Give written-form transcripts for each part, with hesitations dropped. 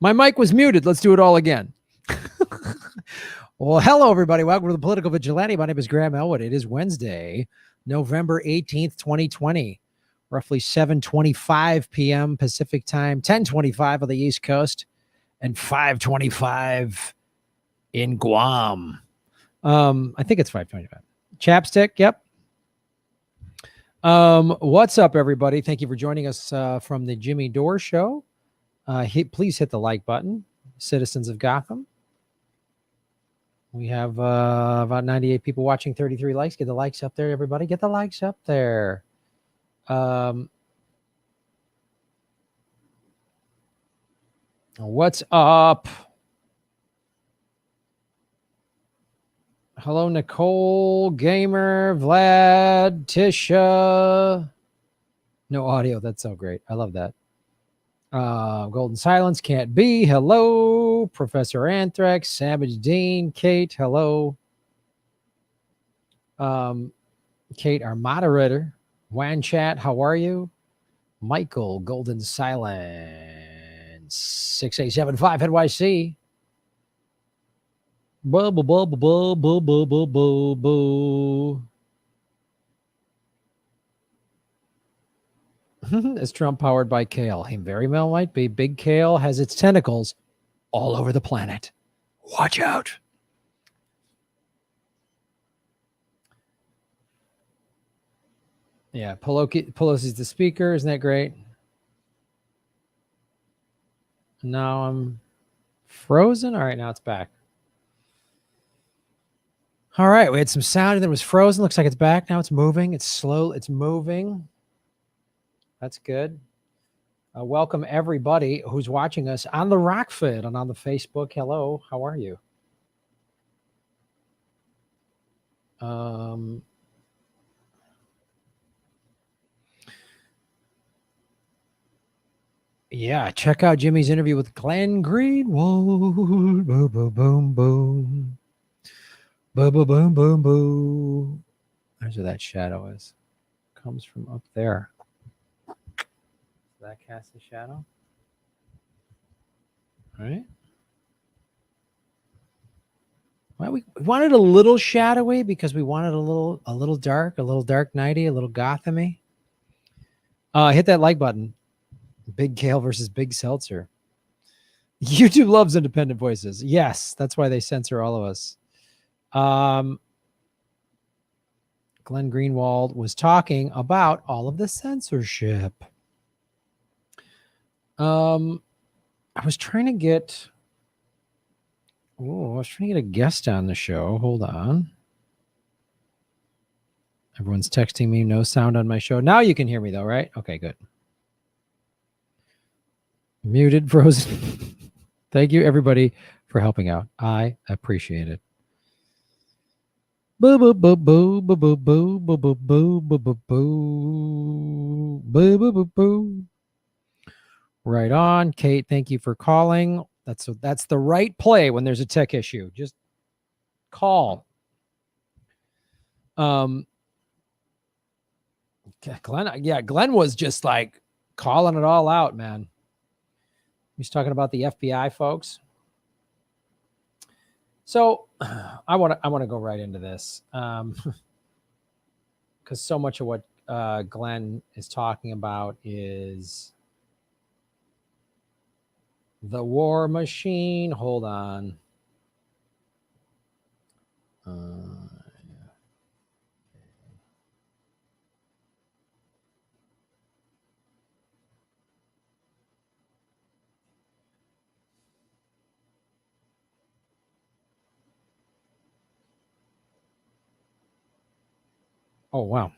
My mic was muted. Let's do it all again. Well, hello, everybody. Welcome to the Political Vigilante. My name is Graham Elwood. It is Wednesday, November 18th, 2020, roughly 7:25 p.m. Pacific time, 10:25 on the East Coast, and 5:25 in Guam. I think it's 5:25. Chapstick, yep. What's up, everybody? Thank you for joining us from the Jimmy Dore Show. Please hit the like button, citizens of Gotham. We have about 98 people watching, 33 likes. Get the likes up there, everybody. Get the likes up there. What's up? Hello, Nicole, Gamer, Vlad, Tisha. No audio. That's so great. I love that. Golden Silence can't be. Hello, Professor Anthrax, Savage Dean, Kate. Hello, Kate, our moderator. Wan Chat, how are you? Michael, Golden Silence, 6875 NYC. Boo boo boo boo boo boo boo boo boo. Is Trump powered by Kale? He very well might be. Big Kale has its tentacles all over the planet. Watch out. Yeah, Pelosi's the speaker. Isn't that great? Now I'm frozen. All right, now it's back. All right, we had some sound and then it was frozen. Looks like it's back. Now it's moving. It's slow. It's moving. That's good. Welcome, everybody who's watching us on the Rockford and on the Facebook. Hello, how are you? Yeah, check out Jimmy's interview with Glenn Greenwald. Boom, boom, boom, boom. Boom, boom, boom, boom, boom. There's where that shadow is. Comes from up there. That cast a shadow. All right. Well, we wanted a little shadowy because we wanted a little dark nighty, a little Gothamy. Hit that like button. Big Kale versus Big Seltzer. YouTube loves independent voices. Yes, that's why they censor all of us. Glenn Greenwald was talking about all of the censorship. I was trying to get a guest on the show. Hold on. Everyone's texting me, no sound on my show. Now you can hear me though, right? Okay, good. Muted, frozen. Thank you, everybody, for helping out. I appreciate it. Boo boo boo boo boo boo boo boo boo boo boo boo boo boo boo boo boo. Right on, Kate. Thank you for calling. That's the right play when there's a tech issue. Just call. Glenn, Glenn was just like calling it all out, man. He's talking about the FBI folks. So I want to go right into this because so much of what Glenn is talking about is the war machine. Hold on. Oh, wow.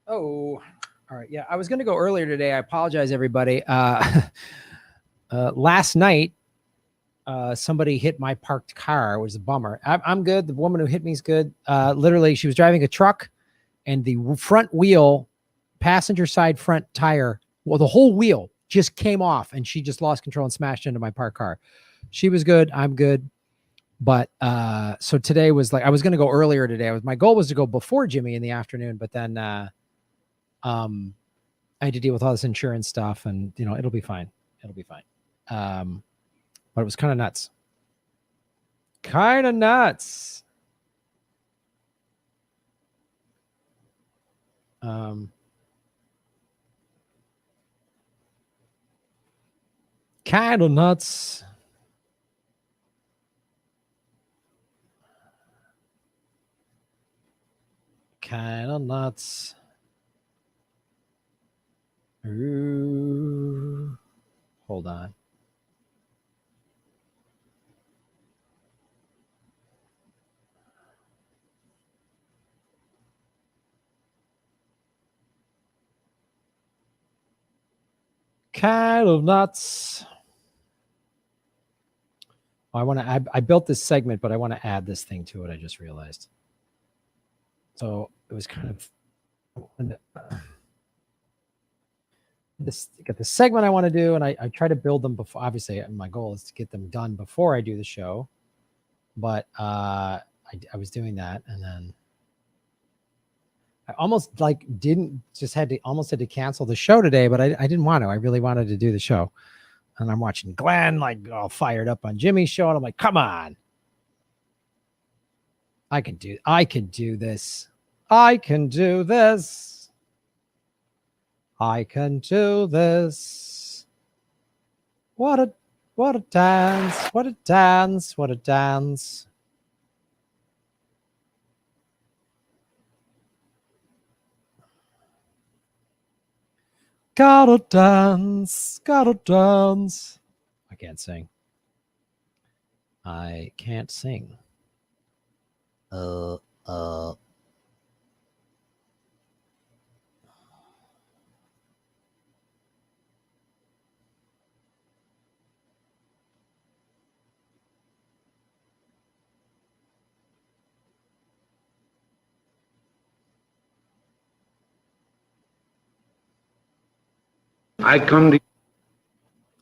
Oh, all right. Yeah, I was going to go earlier today. I apologize, everybody. Last night, somebody hit my parked car. It was a bummer. I'm good. The woman who hit me is good. Literally, she was driving a truck, and the front wheel passenger side front tire, well, the whole wheel just came off, and she just lost control and smashed into my parked car. She was good. I'm good. But so today was like, I was going to go earlier today. My goal was to go before Jimmy in the afternoon, but then I had to deal with all this insurance stuff, and it'll be fine. It'll be fine. But it was kind of nuts. Kind of nuts. Kind of nuts. Kind of nuts. Ooh. Hold on. Kind of nuts. I built this segment, but I want to add this thing to it. I just realized. So it was kind of got the segment I want to do, and I try to build them before. Obviously, my goal is to get them done before I do the show. But I was doing that, and then I almost had to cancel the show today, but I didn't want to. I really wanted to do the show. And I'm watching Glenn like all fired up on Jimmy's show, and I'm like, come on. I can do this. I can do this. I can do this. What a dance. What a dance. What a dance. Gotta dance. Gotta dance. I can't sing. I can't sing.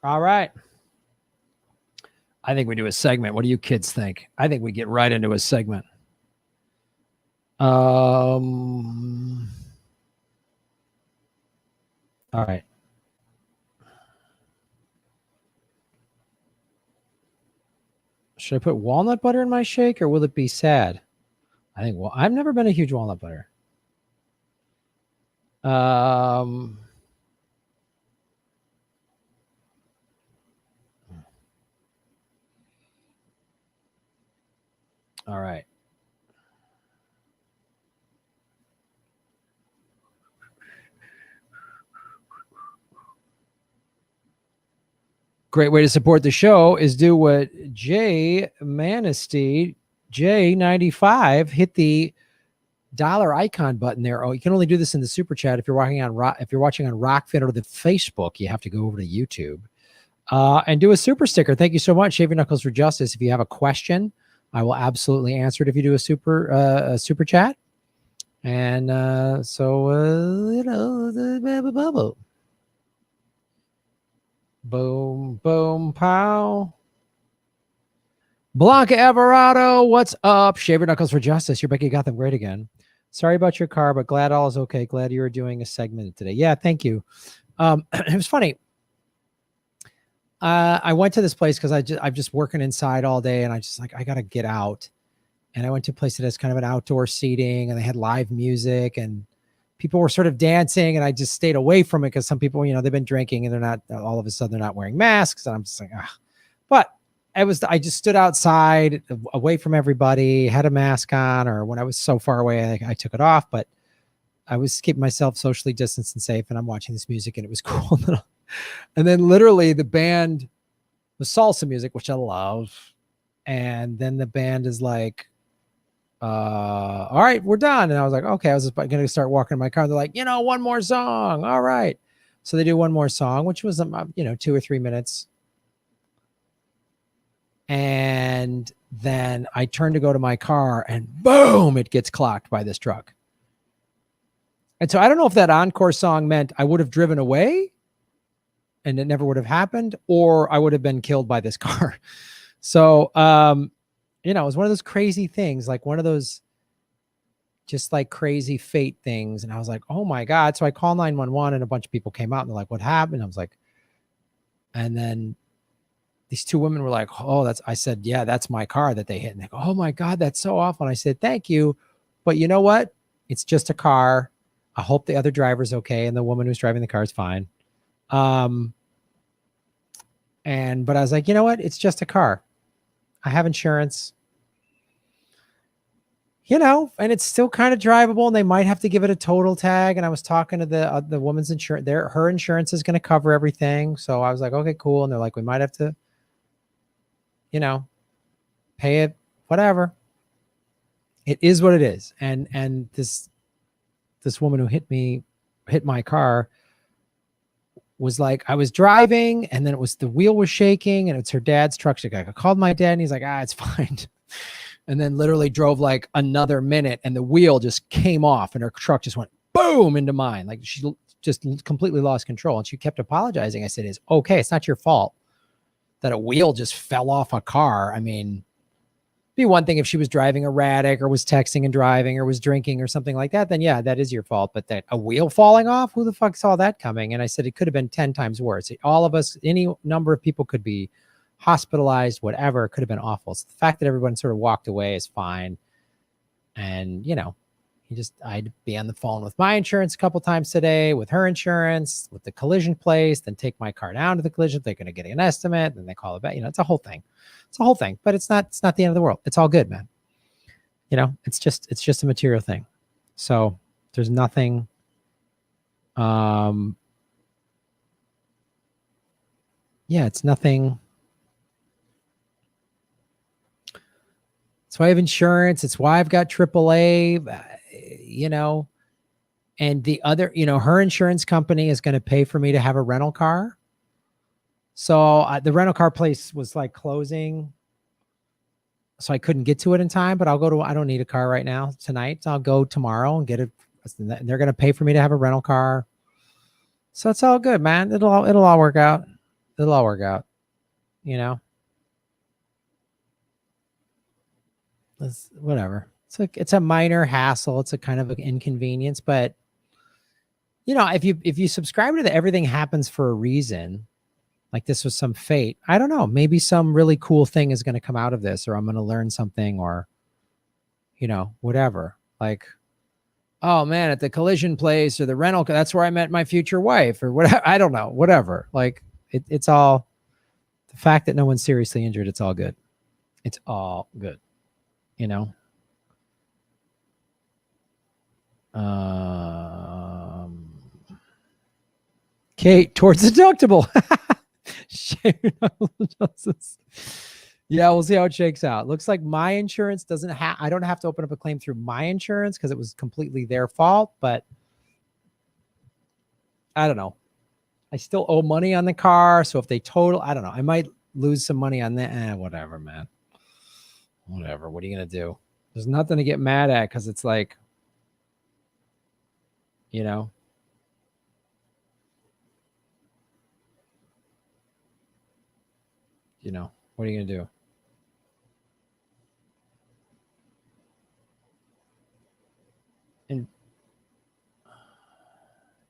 All right. I think we do a segment. What do you kids think? I think we get right into a segment. All right. Should I put walnut butter in my shake, or will it be sad? I think, well, I've never been a huge walnut butter. All right. Great way to support the show is do what Jay Manesty, J95, hit the dollar icon button there. Oh, you can only do this in the super chat. If you're watching on Rockfin or the Facebook, you have to go over to YouTube and do a super sticker. Thank you so much, Shave Your Knuckles for Justice. If you have a question, I will absolutely answer it if you do a super chat. And boom, boom, pow. Blanca Everado, what's up? Shave Your Knuckles for Justice. Your Becky got them great again. Sorry about your car, but glad all is okay. Glad you were doing a segment today. Yeah, thank you. It was funny. I went to this place because I'm just working inside all day, and I gotta get out. And I went to a place that has kind of an outdoor seating, and they had live music, and people were sort of dancing, and I just stayed away from it because some people, they've been drinking and they're not, all of a sudden they're not wearing masks. And I'm just like, but I just stood outside away from everybody, had a mask on, or when I was so far away, I took it off, but I was keeping myself socially distanced and safe. And I'm watching this music, and it was cool. And then literally the band was salsa music, which I love. And then the band is like, all right, we're done. And I was like, okay, I was just going to start walking in my car. They're like, one more song. All right. So they do one more song, which was, 2 or 3 minutes. And then I turn to go to my car, and boom, it gets clocked by this truck. And so I don't know if that encore song meant I would have driven away and it never would have happened, or I would have been killed by this car. So, it was one of those crazy things, like one of those just like crazy fate things. And I was like, oh my God. So I call 911 and a bunch of people came out and they're like, what happened? I was like, and then these two women were like, oh, I said, yeah, that's my car that they hit. And they go, oh my God, that's so awful. And I said, thank you. But you know what? It's just a car. I hope the other driver's okay. And the woman who's driving the car is fine. But I was like, you know what? It's just a car. I have insurance, and it's still kind of drivable, and they might have to give it a total tag. And I was talking to the woman's insurance. Her insurance is going to cover everything. So I was like, okay, cool. And they're like, we might have to, pay it, whatever. It is what it is. And this woman who hit my car was like, I was driving and then the wheel was shaking and it's her dad's truck. She's like, I called my dad and he's like, it's fine. And then literally drove like another minute and the wheel just came off and her truck just went boom into mine. Like she just completely lost control. And she kept apologizing. I said, it's okay. It's not your fault that a wheel just fell off a car. I mean, be one thing if she was driving erratic or was texting and driving or was drinking or something like that, then yeah, that is your fault. But that a wheel falling off, who the fuck saw that coming? And I said, it could have been 10 times worse. All of us, any number of people could be hospitalized, whatever. It could have been awful. So the fact that everyone sort of walked away is fine. And, I'd be on the phone with my insurance a couple times today, with her insurance, with the collision place, then take my car down to the collision. They're going to get an estimate, then they call it back. It's a whole thing. It's a whole thing, but it's not the end of the world. It's all good, man. It's just a material thing. So there's nothing, it's nothing. That's why I have insurance. It's why I've got AAA, and the other, her insurance company is going to pay for me to have a rental car. So the rental car place was like closing. So I couldn't get to it in time, but I don't need a car right now tonight. So I'll go tomorrow and get it. They're going to pay for me to have a rental car. So it's all good, man. It'll all work out. It'll all work out, whatever. It's a minor hassle. It's a kind of an inconvenience, but if you subscribe to everything happens for a reason, like this was some fate, I don't know, maybe some really cool thing is going to come out of this, or I'm going to learn something, or, whatever. Like, oh man, at the collision place or the rental, that's where I met my future wife or whatever. I don't know, whatever. Like it's all the fact that no one's seriously injured. It's all good. It's all good. Kate, towards deductible. Yeah, we'll see how it shakes out. Looks like my insurance I don't have to open up a claim through my insurance because it was completely their fault, but I don't know. I still owe money on the car. So if they total, I don't know. I might lose some money on that. Whatever, man. Whatever. What are you going to do? There's nothing to get mad at because it's like, what are you going to do?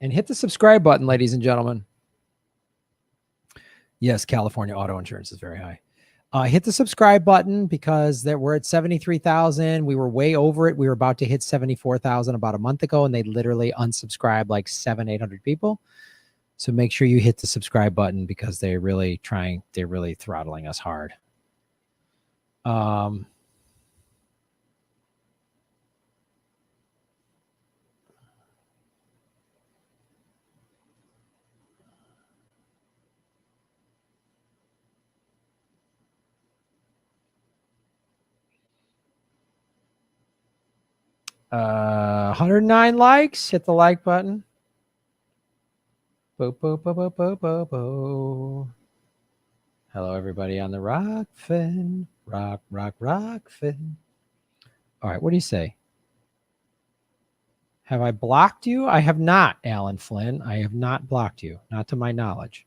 And hit the subscribe button, ladies and gentlemen. Yes, California auto insurance is very high. Hit the subscribe button because we're at 73,000. We were way over it. We were about to hit 74,000 about a month ago, and they literally unsubscribed like 800 people. So make sure you hit the subscribe button because they're really throttling us hard. Uh, 109 likes. Hit the like button. Bo, bo, bo, bo, bo, bo, bo. Hello, everybody on the Rockfin. Rockfin. All right, what do you say? Have I blocked you? I have not, Alan Flynn. I have not blocked you, not to my knowledge.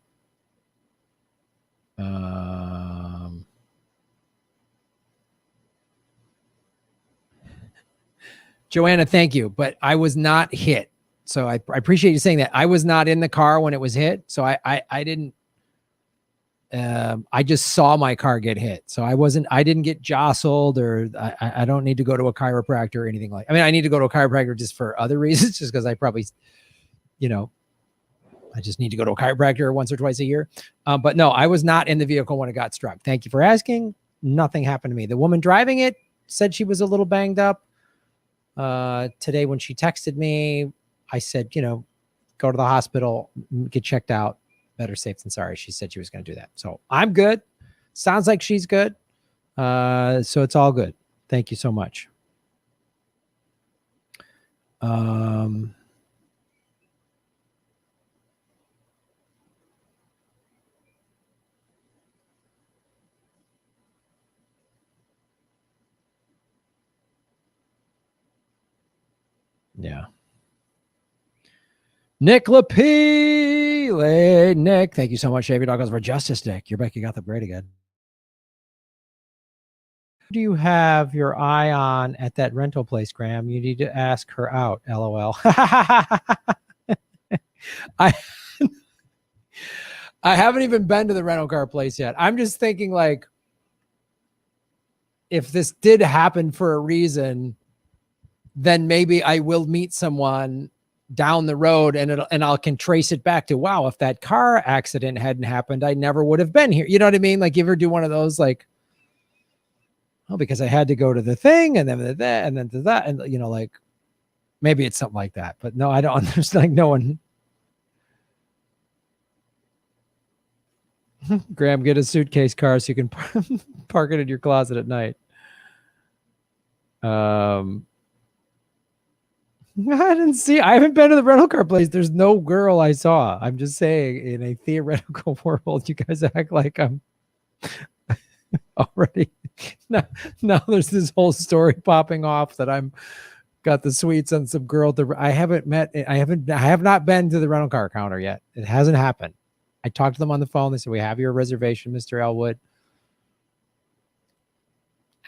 Joanna, thank you, but I was not hit. So I appreciate you saying that. I was not in the car when it was hit, so I didn't. I just saw my car get hit, so I didn't get jostled, or I don't need to go to a chiropractor or anything like. I mean, I need to go to a chiropractor just for other reasons, just because I probably, I just need to go to a chiropractor once or twice a year. But no, I was not in the vehicle when it got struck. Thank you for asking. Nothing happened to me. The woman driving it said she was a little banged up. Today when she texted me, I said, go to the hospital, get checked out. Better safe than sorry. She said she was going to do that. So I'm good. Sounds like she's good. So it's all good. Thank you so much. Yeah. Nick Lapile. Nick, thank you so much. Shavy Doggos for Justice, Nick. You're back. You got the great again. Do you have your eye on at that rental place, Graham? You need to ask her out. LOL. I haven't even been to the rental car place yet. I'm just thinking, like, if this did happen for a reason, then maybe I will meet someone down the road and I can trace it back to, wow, if that car accident hadn't happened, I never would have been here. You know what I mean? Like, you ever do one of those, like, oh, because I had to go to the thing and then that and then to that, and like, maybe it's something like that. But no, I don't understand. Like, no one. Graham, get a suitcase car so you can park it in your closet at night. I haven't been to the rental car place. There's no girl I saw. I'm just saying, in a theoretical world, you guys act like I'm already. Now there's this whole story popping off that I'm got the sweets on some girl. I have not been to the rental car counter yet. It hasn't happened. I talked to them on the phone. They said, we have your reservation, Mr. Elwood.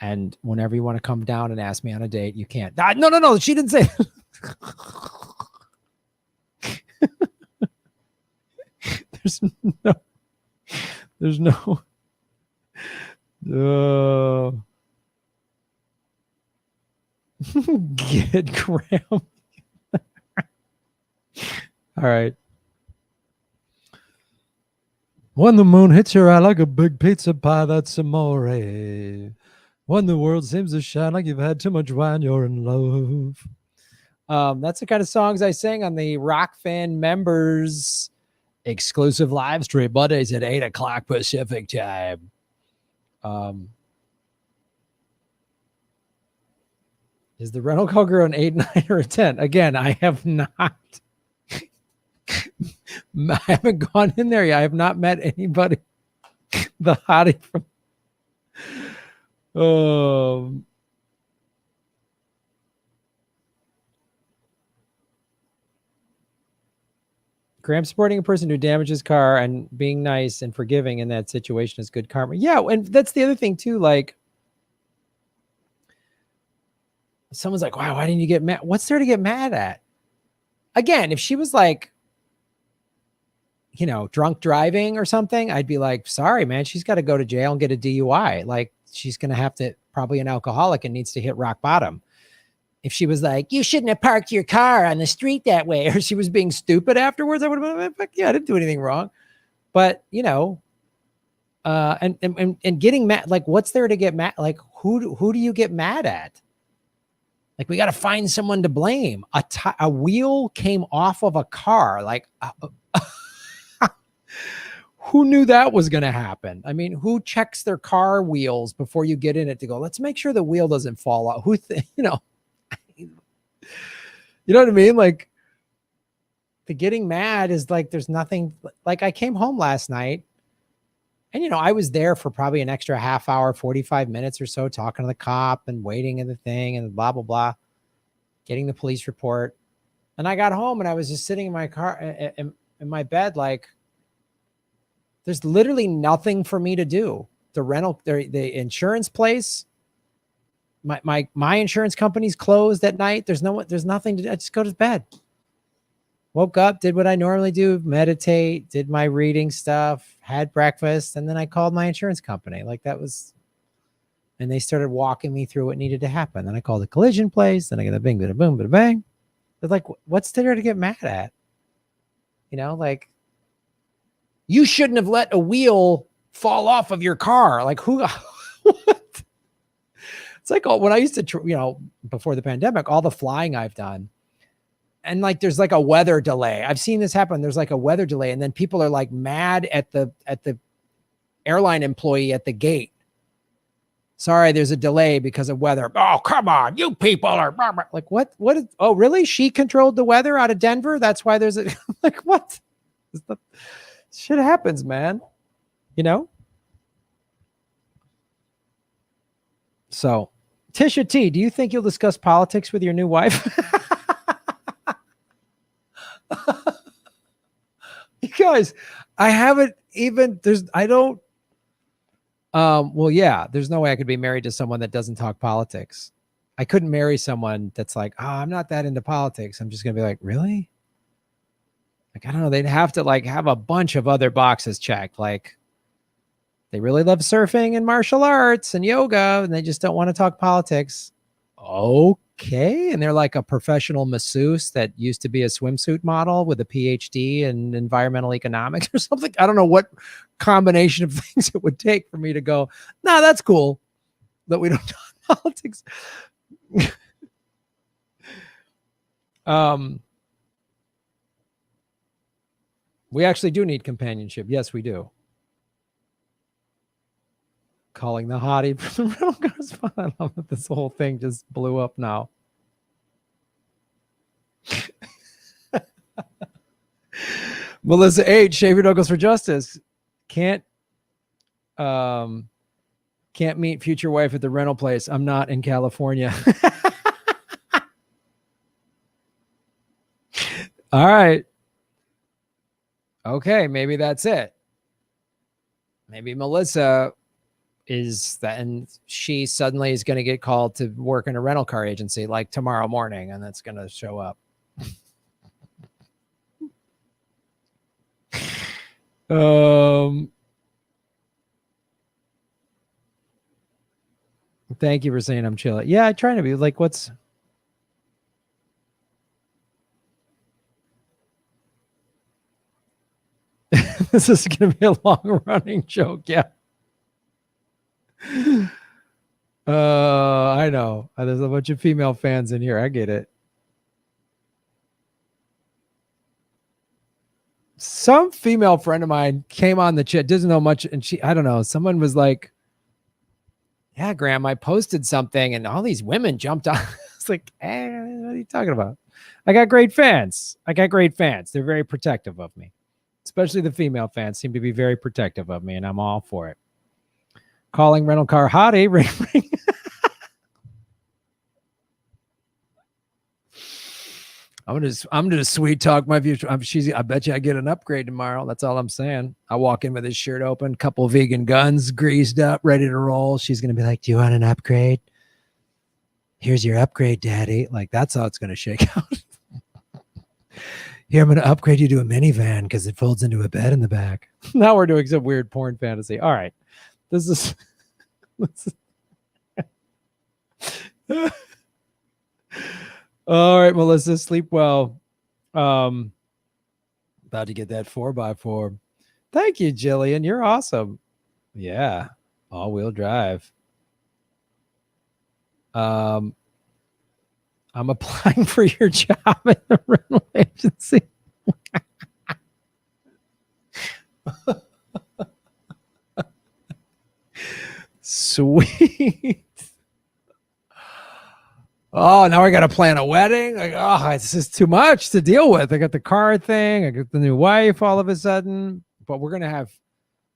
And whenever you want to come down and ask me on a date, you can't. No. She didn't say. There's no. Get Graham. All right. When the moon hits your eye like a big pizza pie, that's amore. When the world seems to shine like you've had too much wine, you're in love. That's the kind of songs I sing on the Rock Fan members exclusive live stream Mondays at 8 o'clock Pacific time. Is the rental car girl an 8, 9, or a 10? Again, I have not. I haven't gone in there yet. I have not met anybody. The hottie from. Graham, supporting a person who damages car and being nice and forgiving in that situation is good karma. Yeah, and that's the other thing too. Like, someone's like, wow, why didn't you get mad? What's there to get mad at? Again, if she was like, drunk driving or something, I'd be like, sorry, man, she's got to go to jail and get a DUI. Like, she's going to have to, probably an alcoholic, and needs to hit rock bottom. If she was like, you shouldn't have parked your car on the street that way, or she was being stupid afterwards, I would have been like, yeah, I didn't do anything wrong. But, and getting mad, like, what's there to get mad? Like, who do you get mad at? Like, we got to find someone to blame. A wheel came off of a car. Like, who knew that was going to happen? I mean, who checks their car wheels before you get in it to go, let's make sure the wheel doesn't fall out? You know what I mean? Like, the getting mad is like, there's nothing. Like, I came home last night and, I was there for probably an extra half hour, 45 minutes or so, talking to the cop and waiting in the thing and blah, blah, blah, getting the police report. And I got home and I was just sitting in my car in my bed, like, there's literally nothing for me to do. The insurance place, my insurance company's closed at night. There's nothing to do. I just go to bed. Woke up, did what I normally do, meditate, did my reading stuff, had breakfast, and then I called my insurance company. Like that was, and they started walking me through what needed to happen. Then I called the collision place, then I got a bing, bada boom, bada bang. They're like, what's there to get mad at? You know, like, you shouldn't have let a wheel fall off of your car. Like, who? What? It's like when I used to, before the pandemic, all the flying I've done. And like, there's like a weather delay. I've seen this happen. There's like a weather delay. And then people are like mad at the airline employee at the gate. Sorry, there's a delay because of weather. Oh, come on. You people are like, what? Oh, really? She controlled the weather out of Denver? That's why there's a, like, what? Shit happens, man. You know? So, Tisha T, do you think you'll discuss politics with your new wife? You guys, I haven't even, well, yeah, there's no way I could be married to someone that doesn't talk politics. I couldn't marry someone that's like, oh, I'm not that into politics. I'm just going to be like, really? Like, I don't know. They'd have to like have a bunch of other boxes checked. Like, they really love surfing and martial arts and yoga, and they just don't want to talk politics. Okay. And they're like a professional masseuse that used to be a swimsuit model with a PhD in environmental economics or something. I don't know what combination of things it would take for me to go, no, that's cool that we don't talk politics. We actually do need companionship. Yes, we do. Calling the hottie for the rental car spot. I love that this whole thing just blew up now. Melissa H, shave your knuckles for justice. Can't meet future wife at the rental place. I'm not in California. All right. Okay, maybe that's it. Maybe Melissa is that, and she suddenly is going to get called to work in a rental car agency like tomorrow morning, and that's going to show up. Thank you for saying I'm chill. Yeah, I'm trying to be like, what's this is going to be a long running joke. Yeah. I know. There's a bunch of female fans in here. I get it. Some female friend of mine came on the chat, doesn't know much, and I don't know, someone was like, yeah, Graham, I posted something and all these women jumped on. It's like, what are you talking about? I got great fans. They're very protective of me. Especially the female fans seem to be very protective of me, and I'm all for it. Calling rental car hottie. Ring, ring. I'm gonna sweet talk my future. I bet you I get an upgrade tomorrow. That's all I'm saying. I walk in with his shirt open, couple vegan guns greased up, ready to roll. She's gonna be like, "Do you want an upgrade? Here's your upgrade, Daddy." Like, that's how it's gonna shake out. Here, I'm gonna upgrade you to a minivan because it folds into a bed in the back. Now we're doing some weird porn fantasy. All right, this is. All right, Melissa, sleep well. About to get that 4x4. Thank you, Jillian. You're awesome. Yeah, all-wheel drive. I'm applying for your job at the rental agency. Sweet. Oh, now I got to plan a wedding. Like, oh, it's just too much to deal with. I got the car thing. I got the new wife all of a sudden. But we're going to have,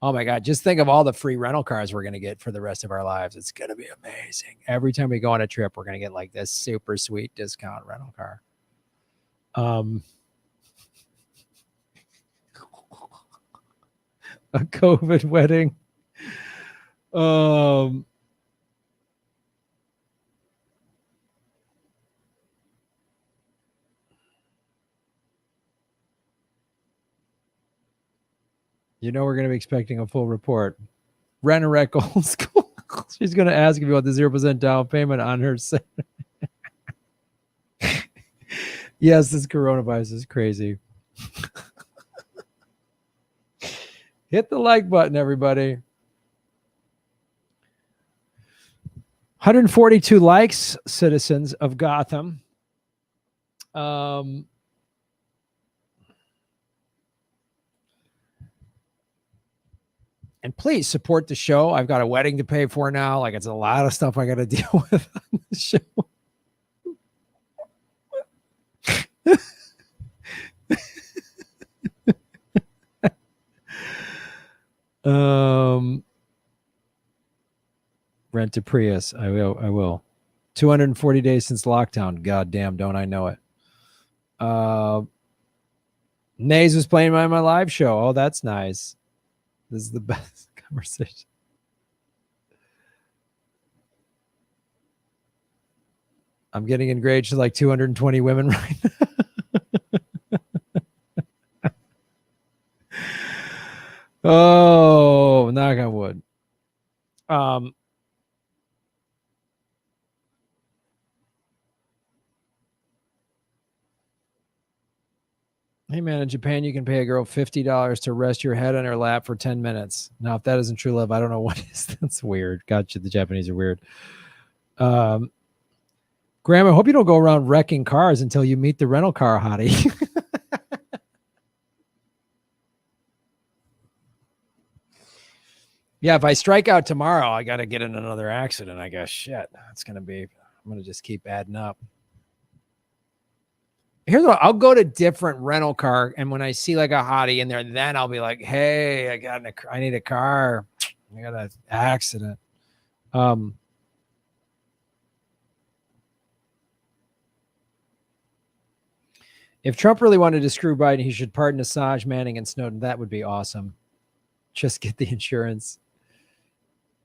oh my God, just think of all the free rental cars we're going to get for the rest of our lives. It's going to be amazing. Every time we go on a trip, we're going to get like this super sweet discount rental car. A COVID wedding. You know we're going to be expecting a full report. Rent-A-Wreck Old School. She's going to ask if you want the 0% down payment on her. Yes, this coronavirus is crazy. Hit the like button, everybody. 142 likes, citizens of Gotham. And please support the show. I've got a wedding to pay for now. Like, it's a lot of stuff I got to deal with on the show. Rent a Prius. I will. 240 days since lockdown. God damn, don't I know it. Nays was playing my live show. Oh, that's nice. This is the best conversation. I'm getting engaged to like 220 women right now. Oh, knock on wood. Hey man, in Japan you can pay a girl $50 to rest your head on her lap for 10 minutes. Now, if that isn't true love, I don't know what is. That's weird. Gotcha. The Japanese are weird. Graham, I hope you don't go around wrecking cars until you meet the rental car hottie. Yeah, if I strike out tomorrow, I got to get in another accident. I guess shit. That's gonna be. I'm gonna just keep adding up. Here's what I'll go to different rental car, and when I see like a hottie in there, then I'll be like, "Hey, I need a car. I got an accident." If Trump really wanted to screw Biden, he should pardon Assange, Manning, and Snowden. That would be awesome. Just get the insurance.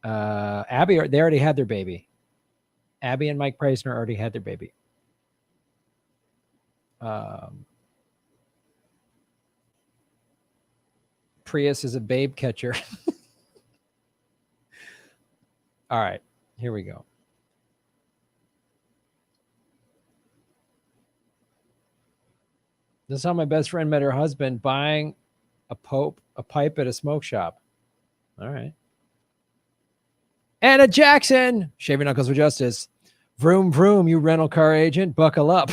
Abby, they already had their baby. Abby and Mike Preisner already had their baby. Prius is a babe catcher. All right, here we go. This is how my best friend met her husband buying a pipe at a smoke shop. All right. Anna Jackson, Shaving Knuckles for Justice. Vroom, vroom, you rental car agent, buckle up.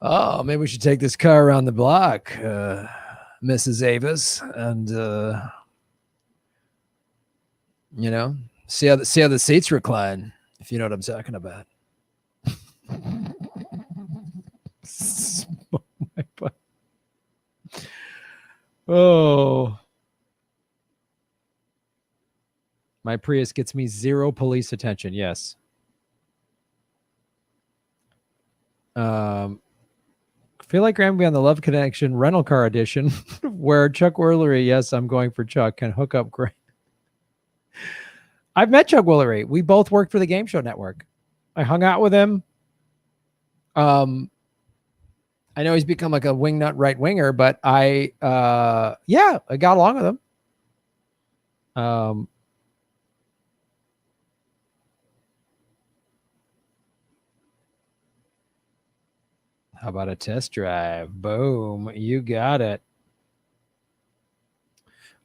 Oh, maybe we should take this car around the block, Mrs. Avis, and see how the seats recline, if you know what I'm talking about. Oh, my Prius gets me 0 police attention. Yes. Feel like Graham be on the Love Connection rental car edition where Chuck Woolery, yes, I'm going for Chuck, can hook up Graham. I've met Chuck Woolery. We both worked for the Game Show Network. I hung out with him. I know he's become like a wingnut right winger, but I got along with him. How about a test drive? Boom. You got it.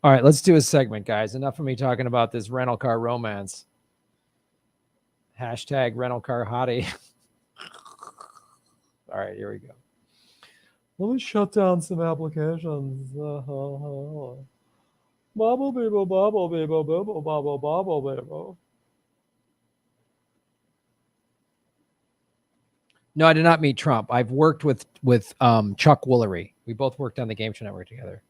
All right, let's do a segment, guys. Enough of me talking about this rental car romance. Hashtag rental car hottie. All right, here we go. Let me shut down some applications. Bobble beeble, bobble beeble, bobble, bobble, bobble beeble. No, I did not meet Trump. I've worked with Chuck Woolery. We both worked on the Game Show Network together.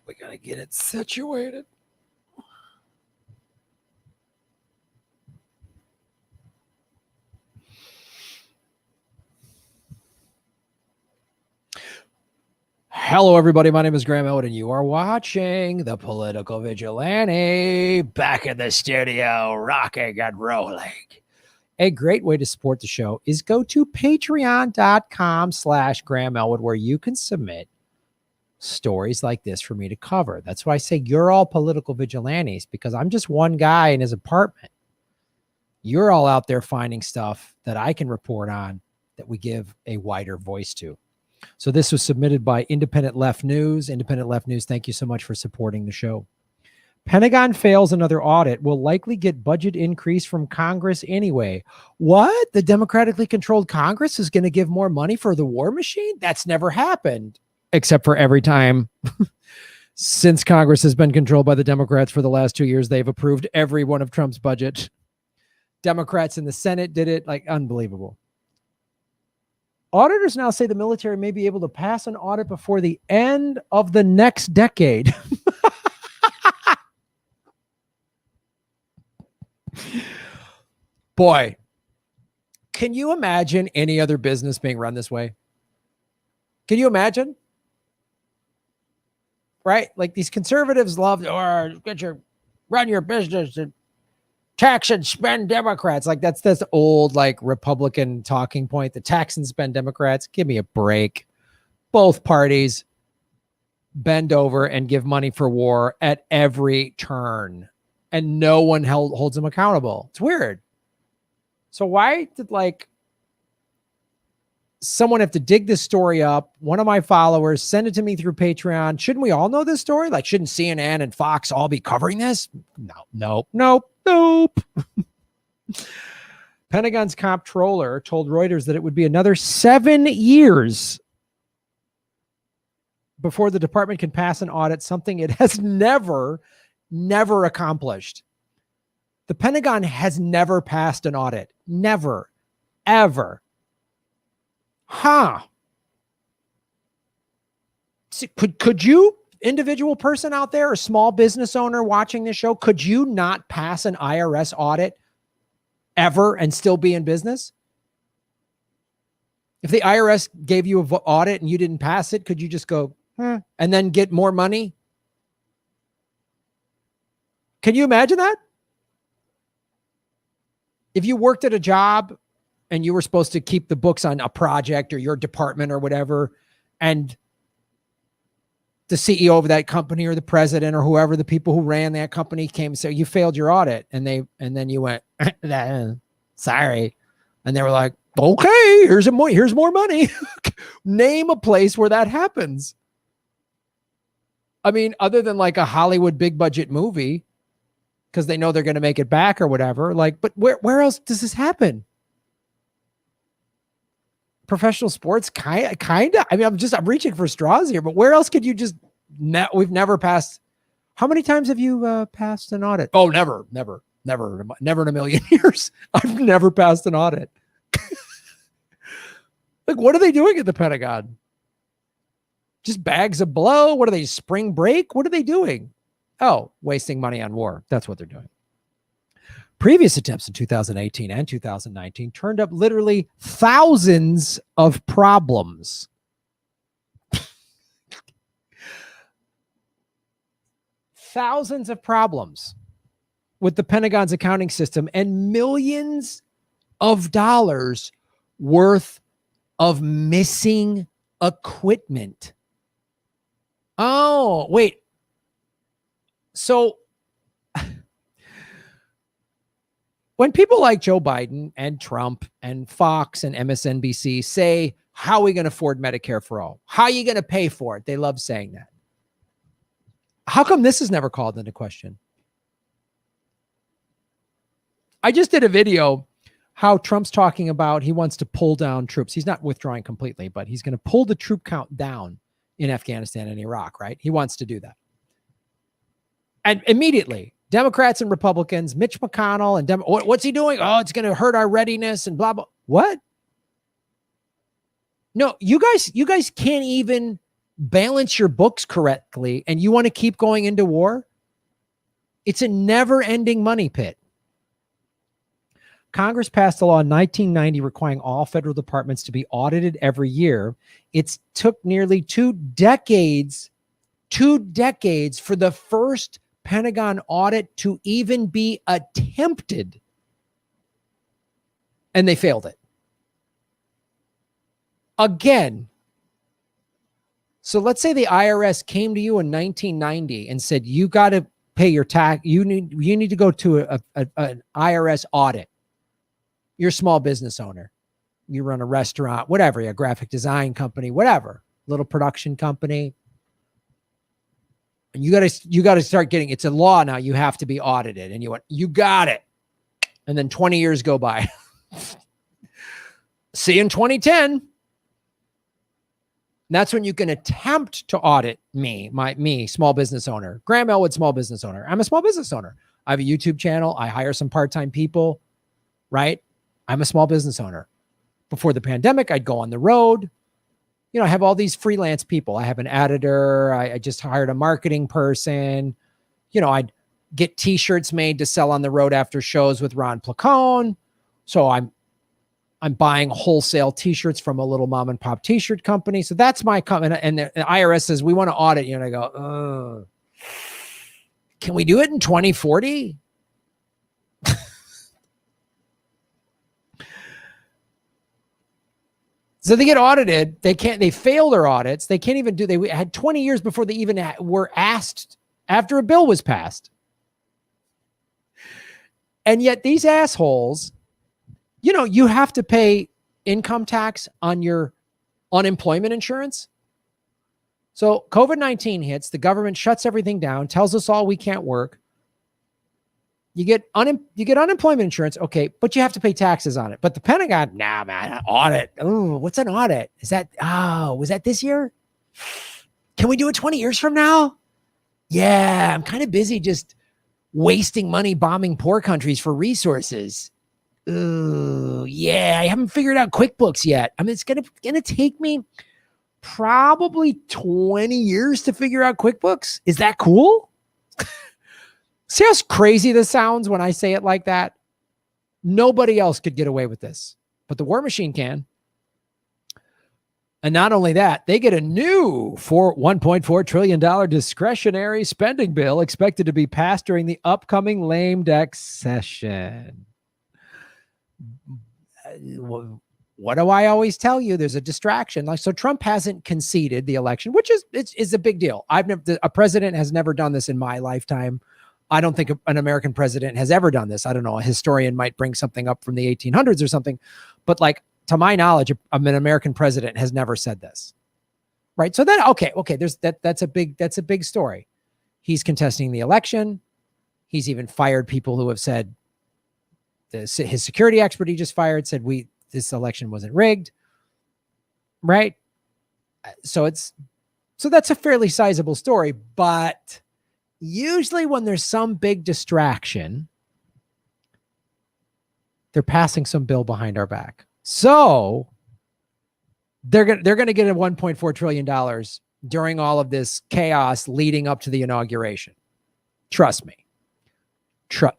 We got to get it situated. Hello, everybody. My name is Graham Elwood, and you are watching The Political Vigilante. Back in the studio, rocking and rolling. A great way to support the show is go to patreon.com/Graham Elwood, where you can submit stories like this for me to cover. That's why I say you're all political vigilantes, because I'm just one guy in his apartment. You're all out there finding stuff that I can report on that we give a wider voice to. So this was submitted by Independent Left News. Independent Left News, thank you so much for supporting the show. Pentagon fails another audit, will likely get budget increase from Congress anyway. What? The democratically controlled Congress is going to give more money for the war machine? That's never happened, except for every time since Congress has been controlled by the Democrats for the last 2 years. They've approved every one of Trump's budget. Democrats in the Senate did it. Like, unbelievable. Auditors now say the military may be able to pass an audit before the end of the next decade. Boy, can you imagine any other business being run this way? Can you imagine? Right? Like, these conservatives love to run your business and tax and spend Democrats. Like, that's this old, like, Republican talking point. The tax and spend Democrats. Give me a break. Both parties bend over and give money for war at every turn, and no one holds them accountable. It's weird. So why did, like, someone have to dig this story up? One of my followers send it to me through Patreon. Shouldn't we all know this story? Like, shouldn't CNN and Fox all be covering this? Nope. Pentagon's comptroller told Reuters that it would be another 7 years before the department can pass an audit, something it has never accomplished. The Pentagon has never passed an audit. Never, ever. See, could you, individual person out there, or small business owner watching this show, could you not pass an IRS audit ever and still be in business? If the IRS gave you an audit and you didn't pass it, could you just go, and then get more money? Can you imagine that? If you worked at a job and you were supposed to keep the books on a project or your department or whatever, and the CEO of that company or the president or whoever, the people who ran that company came and said, you failed your audit. And then you went, sorry. And they were like, okay, here's more money. Name a place where that happens. I mean, other than like a Hollywood big budget movie, because they know they're going to make it back or whatever. Like, but where else does this happen? Professional sports, kind of. I mean, I'm reaching for straws here, but where else could you just? We've never passed. How many times have you passed an audit? Oh, never in a million years. I've never passed an audit. Like, what are they doing at the Pentagon? Just bags of blow? What are they, spring break? What are they doing? Oh, wasting money on war. That's what they're doing. Previous attempts in 2018 and 2019 turned up literally thousands of problems. Thousands of problems with the Pentagon's accounting system and millions of dollars worth of missing equipment. Oh, wait. So when people like Joe Biden and Trump and Fox and MSNBC say, how are we going to afford Medicare for all? How are you going to pay for it? They love saying that. How come this is never called into question? I just did a video how Trump's talking about he wants to pull down troops. He's not withdrawing completely, but he's going to pull the troop count down in Afghanistan and Iraq, right? He wants to do that. And immediately, Democrats and Republicans, Mitch McConnell and what's he doing? Oh, it's going to hurt our readiness and blah, blah. What? No, you guys can't even balance your books correctly, and you want to keep going into war, it's a never-ending money pit. Congress passed a law in 1990 requiring all federal departments to be audited every year. It took nearly 2 decades for the first Pentagon audit to even be attempted. And they failed it. Again. So let's say the IRS came to you in 1990 and said, you got to pay your tax. You need to go to an IRS audit. You're a small business owner. You run a restaurant, whatever, a graphic design company, whatever, little production company. And you got to start getting, it's a law now, you have to be audited. And you went, you got it. And then 20 years go by. See you in 2010. That's when you can attempt to audit me, small business owner, Graham Elwood, small business owner. I'm a small business owner. I have a YouTube channel. I hire some part-time people, right? I'm a small business owner. Before the pandemic, I'd go on the road. You know, I have all these freelance people. I have an editor. I just hired a marketing person. You know, I'd get t-shirts made to sell on the road after shows with Ron Placone. So I'm buying wholesale t-shirts from a little mom and pop t-shirt company. So that's my company. And the IRS says, we want to audit you. And I go, can we do it in 2040? So they get audited. They fail their audits. They can't even they had 20 years before they even were asked after a bill was passed. And yet these assholes, you know, you have to pay income tax on your unemployment insurance. So COVID-19 hits, the government shuts everything down, tells us all we can't work. You get unemployment insurance, okay, but you have to pay taxes on it. But the Pentagon, nah, man, audit. Oh, what's an audit? Was that this year? Can we do it 20 years from now? Yeah, I'm kind of busy just wasting money bombing poor countries for resources. Ooh, yeah, I haven't figured out QuickBooks yet. I mean, it's gonna take me probably 20 years to figure out QuickBooks. Is that cool? See how crazy this sounds when I say it like that? Nobody else could get away with this, but the war machine can. And not only that, they get a new $1.4 trillion discretionary spending bill expected to be passed during the upcoming lame duck session. What do I always tell you? There's a distraction. Like, so Trump hasn't conceded the election, which is a big deal. A president has never done this in my lifetime. I don't think an American president has ever done this. I don't know. A historian might bring something up from the 1800s or something, but like, to my knowledge, an American president has never said this, right? So then, okay, there's that's a big story. He's contesting the election. He's even fired people who have said his security expert he just fired said this election wasn't rigged, right? So that's a fairly sizable story, but usually when there's some big distraction, they're passing some bill behind our back. So they're going to get a $1.4 trillion during all of this chaos leading up to the inauguration. Trust me.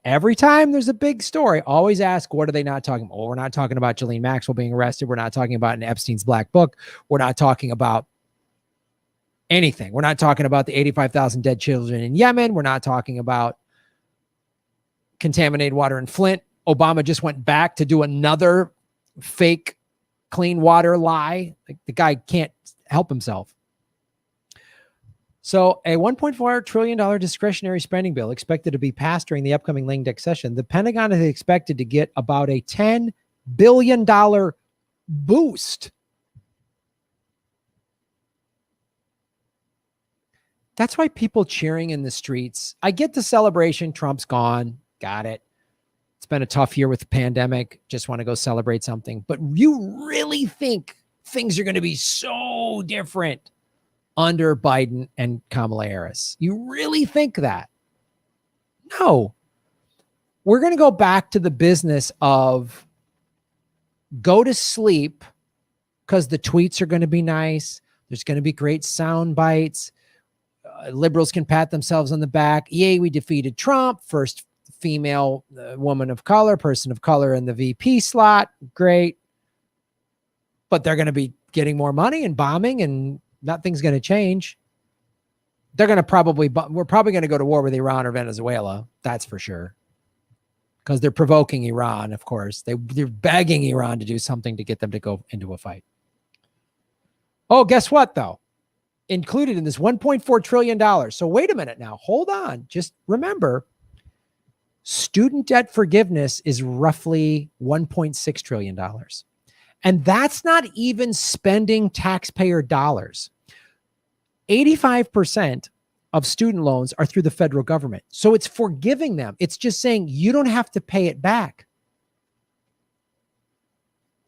Every time there's a big story, always ask, what are they not talking about? Well, we're not talking about Ghislaine Maxwell being arrested. We're not talking about Epstein's black book. We're not talking about anything. We're not talking about the 85,000 dead children in Yemen. We're not talking about contaminated water in Flint. Obama just went back to do another fake clean water lie. Like, the guy can't help himself. So a $1.4 trillion discretionary spending bill expected to be passed during the upcoming lame duck session. The Pentagon is expected to get about a $10 billion boost. That's why people cheering in the streets. I get the celebration. Trump's gone. Got it. It's been a tough year with the pandemic. Just want to go celebrate something. But you really think things are going to be so different under Biden and Kamala Harris? You really think that? No. We're going to go back to the business of go to sleep because the tweets are going to be nice. There's going to be great sound bites. Liberals can pat themselves on the back. Yay, we defeated Trump. First female woman of color, person of color in the VP slot. Great. But they're going to be getting more money and bombing, and nothing's going to change. They're going to we're probably going to go to war with Iran or Venezuela. That's for sure. Because they're provoking Iran, of course. They're begging Iran to do something to get them to go into a fight. Oh, guess what, though? Included in this $1.4 trillion. So wait a minute now. Hold on. Just remember, student debt forgiveness is roughly $1.6 trillion. And that's not even spending taxpayer dollars. 85% of student loans are through the federal government. So it's forgiving them. It's just saying you don't have to pay it back.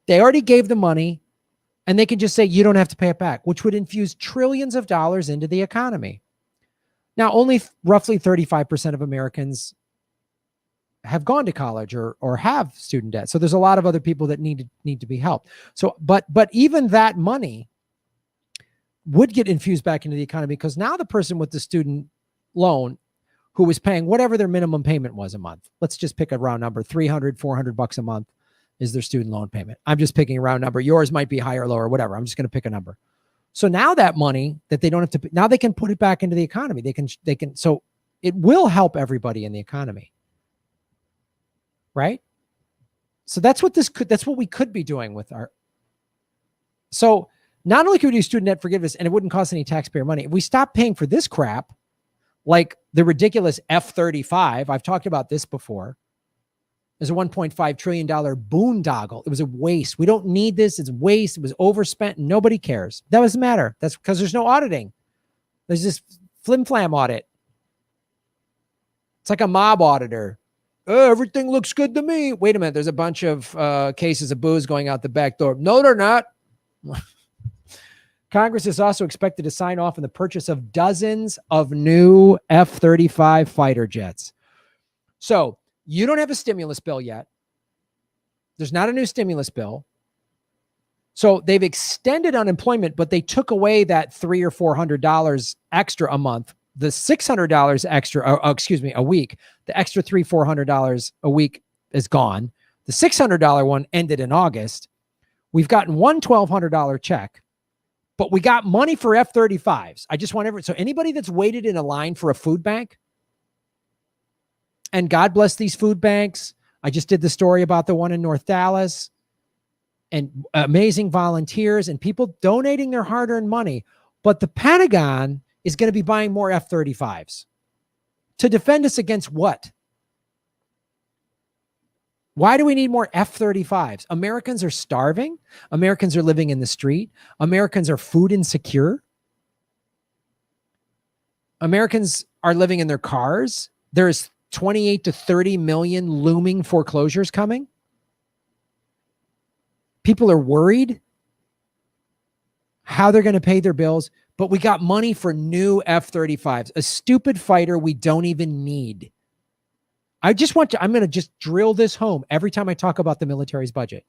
They already gave the money, and they can just say you don't have to pay it back, which would infuse trillions of dollars into the economy. Now, only roughly 35% of Americans have gone to college or have student debt. So there's a lot of other people that need to be helped. So, but even that money would get infused back into the economy, because now the person with the student loan who was paying whatever their minimum payment was a month, let's just pick a round number, $300, $400 a month is their student loan payment. I'm just picking a round number. Yours might be higher or lower, whatever. I'm just going to pick a number. So now that money that they don't have to, now they can put it back into the economy. They can, so it will help everybody in the economy. Right? So that's what we could be doing with our. So not only could we do student debt forgiveness and it wouldn't cost any taxpayer money, if we stop paying for this crap, like the ridiculous F-35, I've talked about this before. There's a $1.5 trillion boondoggle. It was a waste. We don't need this. It's waste. It was overspent. And nobody cares. That doesn't matter. That's because there's no auditing. There's this flim-flam audit. It's like a mob auditor. Oh, everything looks good to me. Wait a minute. There's a bunch of cases of booze going out the back door. No, they're not. Congress is also expected to sign off on the purchase of dozens of new F-35 fighter jets. So you don't have a stimulus bill yet. There's not a new stimulus bill. So they've extended unemployment, but they took away that $300 or $400 extra a month. The $600 extra, a week, the extra $300, $400 a week is gone. The $600 one ended in August. We've gotten one $1,200 check, but we got money for F-35s. I just want so anybody that's waited in a line for a food bank, and God bless these food banks. I just did the story about the one in North Dallas, and amazing volunteers and people donating their hard-earned money. But the Pentagon is going to be buying more F-35s to defend us against what? Why do we need more F-35s? Americans are starving. Americans are living in the street. Americans are food insecure. Americans are living in their cars. There's 28 to 30 million looming foreclosures coming. People are worried how they're going to pay their bills. But we got money for new F-35s, a stupid fighter we don't even need. I'm going to just drill this home every time I talk about the military's budget.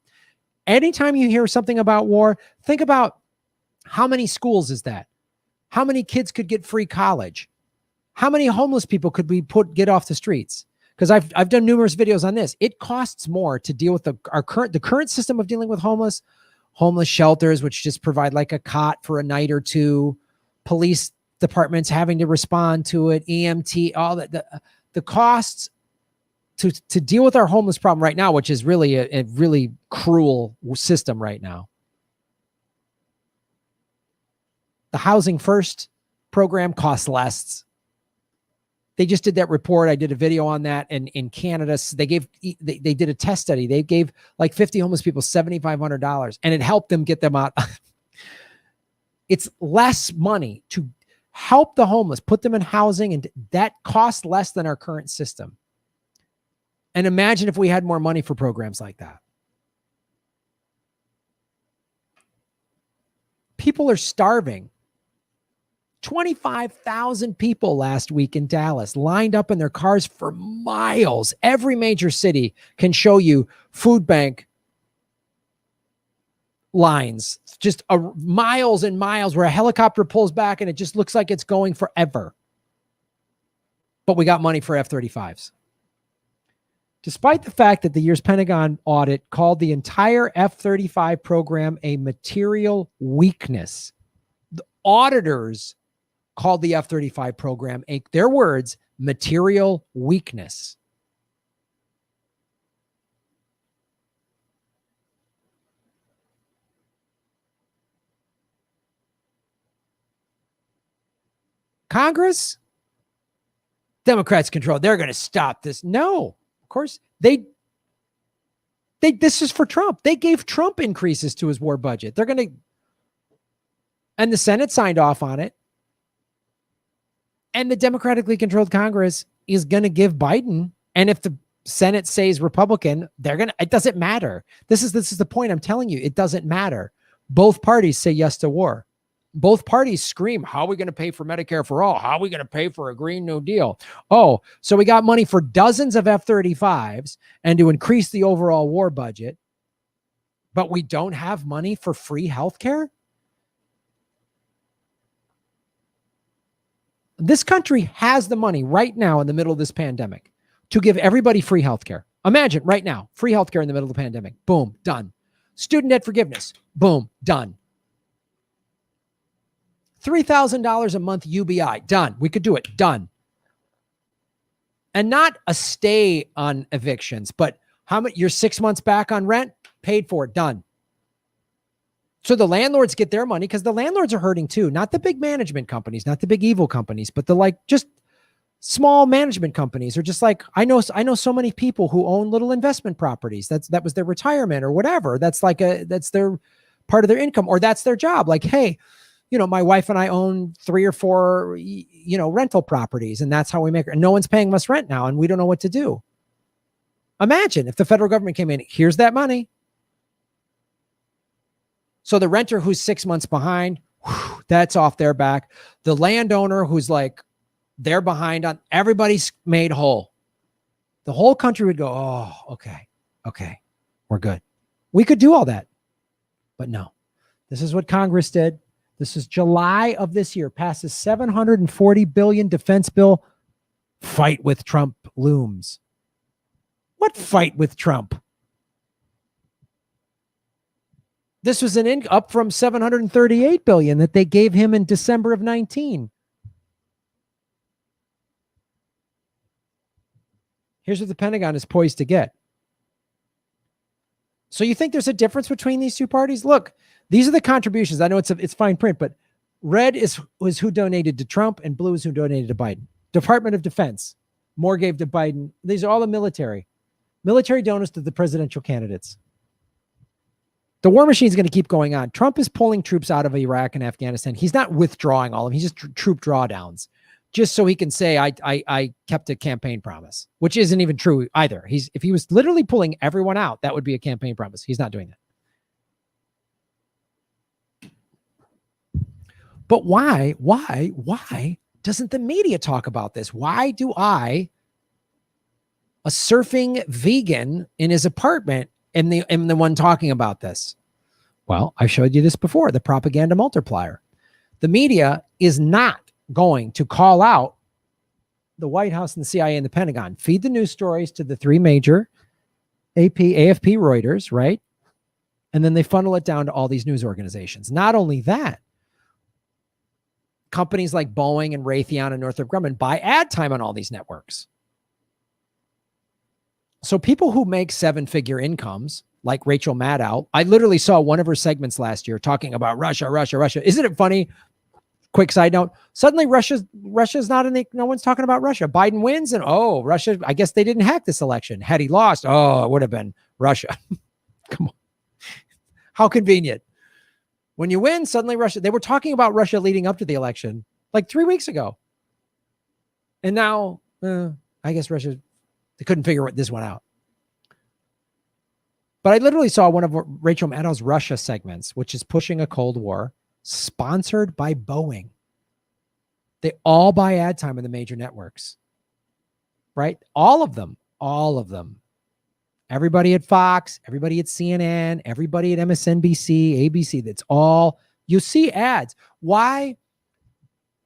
Anytime you hear something about war, think about how many schools is that? How many kids could get free college? How many homeless people could we get off the streets? Because I've done numerous videos on this. It costs more to deal with the current system of dealing with homeless shelters, which just provide like a cot for a night or two, police departments having to respond to it, EMT, all that. The costs to deal with our homeless problem right now, which is really a really cruel system right now. The Housing First program costs less. They just did that report. I did a video on that. And in Canada, they did a test study. They gave like 50 homeless people $7,500, and it helped them get them out. It's less money to help the homeless, put them in housing, and that costs less than our current system. And imagine if we had more money for programs like that. People are starving. 25,000 people last week in Dallas lined up in their cars for miles. Every major city can show you food bank lines, just miles and miles where a helicopter pulls back and it just looks like it's going forever. But we got money for F-35s. Despite the fact that the year's Pentagon audit called the entire F-35 program a material weakness, the auditors called the F-35 program, their words, material weakness. Congress, Democrats control. They're going to stop this. No, of course they this is for Trump. They gave Trump increases to his war budget. They're going to, and the Senate signed off on it. And the democratically controlled Congress is going to give Biden. And if the Senate says Republican, they're going to, it doesn't matter. This is the point I'm telling you. It doesn't matter. Both parties say yes to war. Both parties scream, how are we going to pay for Medicare for all? How are we going to pay for a Green New Deal? Oh, so we got money for dozens of F-35s and to increase the overall war budget, but we don't have money for free healthcare? This country has the money right now in the middle of this pandemic to give everybody free healthcare. Imagine right now, free healthcare in the middle of the pandemic. Boom, done. Student debt forgiveness. Boom, done. $3,000 a month UBI. Done. We could do it. Done. And not a stay on evictions, but how much? You're 6 months back on rent? Paid for. Done. So the landlords get their money because the landlords are hurting too. Not the big management companies, not the big evil companies, but the just small management companies are just like, I know so many people who own little investment properties. That was their retirement or whatever. That's their part of their income, or that's their job. Like, hey, my wife and I own 3 or 4, rental properties, and that's how we make it. And no one's paying us rent now, and we don't know what to do. Imagine if the federal government came in, here's that money. So the renter who's 6 months behind, that's off their back. The landowner who's like, they're behind on, everybody's made whole. The whole country would go, oh, okay, we're good. We could do all that. But no, this is what Congress did. This is July of this year, passes $740 billion defense bill. Fight with Trump looms. What fight with Trump? This was up from $738 billion that they gave him in December of 19. Here's what the Pentagon is poised to get. So you think there's a difference between these two parties? Look, these are the contributions. I know it's fine print, but red was who donated to Trump and blue is who donated to Biden. Department of Defense, more gave to Biden. These are all the military donors to the presidential candidates. The war machine is going to keep going on. Trump is pulling troops out of Iraq and Afghanistan. He's not withdrawing all of them. He's just troop drawdowns, just so he can say, I kept a campaign promise, which isn't even true either. If he was literally pulling everyone out, that would be a campaign promise. He's not doing that. But why doesn't the media talk about this? Why do a surfing vegan in his apartment am the one talking about this? Well, I've showed you this before, the propaganda multiplier. The media is not going to call out the White House and the CIA and the Pentagon. Feed the news stories to the 3 major AP, AFP, Reuters, right? And then they funnel it down to all these news organizations. Not only that, companies like Boeing and Raytheon and Northrop Grumman buy ad time on all these networks. So people who make 7-figure incomes, like Rachel Maddow, I literally saw one of her segments last year talking about Russia. Isn't it funny? Quick side note. Suddenly Russia's not no one's talking about Russia. Biden wins and Russia, I guess they didn't hack this election. Had he lost, it would have been Russia. Come on. How convenient. When you win, suddenly Russia, they were talking about Russia leading up to the election like 3 weeks ago. And now, I guess Russia, they couldn't figure this one out. But I literally saw one of Rachel Maddow's Russia segments, which is pushing a Cold War, sponsored by Boeing. They all buy ad time in the major networks, right? All of them. Everybody at Fox, everybody at CNN, everybody at MSNBC, ABC, that's all, you see ads. Why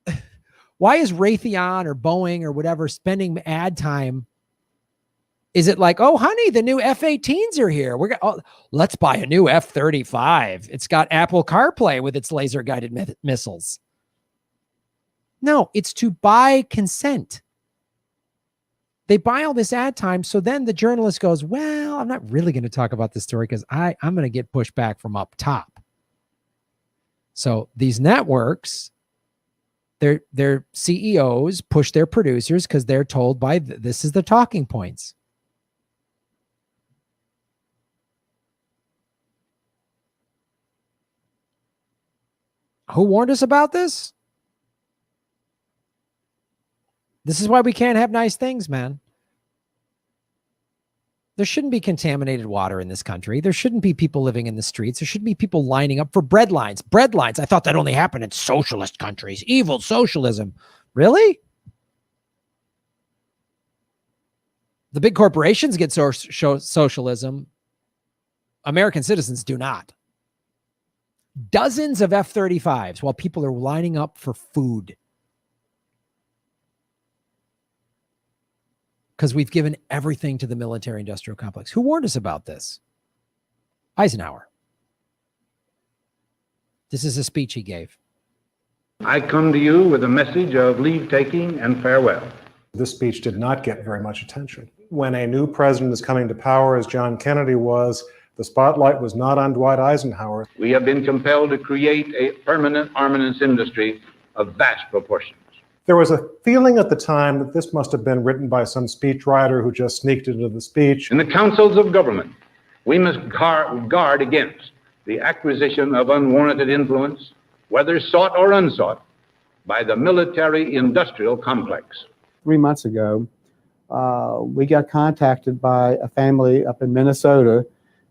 is Raytheon or Boeing or whatever spending ad time? Is it like, oh, honey, the new F-18s are here. Let's buy a new F-35. It's got Apple CarPlay with its laser-guided missiles. No, it's to buy consent. They buy all this ad time, so then the journalist goes, well, I'm not really going to talk about this story because I'm going to get pushed back from up top. So these networks, their CEOs push their producers because they're told by this is the talking points. Who warned us about this? This is why we can't have nice things, man. There shouldn't be contaminated water in this country. There shouldn't be people living in the streets. There shouldn't be people lining up for bread lines. Bread lines. I thought that only happened in socialist countries. Evil socialism. Really? The big corporations get socialism. American citizens do not. Dozens of F-35s while people are lining up for food. Because we've given everything to the military-industrial complex. Who warned us about this? Eisenhower. This is a speech he gave. I come to you with a message of leave-taking and farewell. This speech did not get very much attention. When a new president is coming to power, as John Kennedy was, the spotlight was not on Dwight Eisenhower. We have been compelled to create a permanent armaments industry of vast proportions. There was a feeling at the time that this must have been written by some speechwriter who just sneaked into the speech. In the councils of government, we must guard against the acquisition of unwarranted influence, whether sought or unsought, by the military-industrial complex. 3 months ago, we got contacted by a family up in Minnesota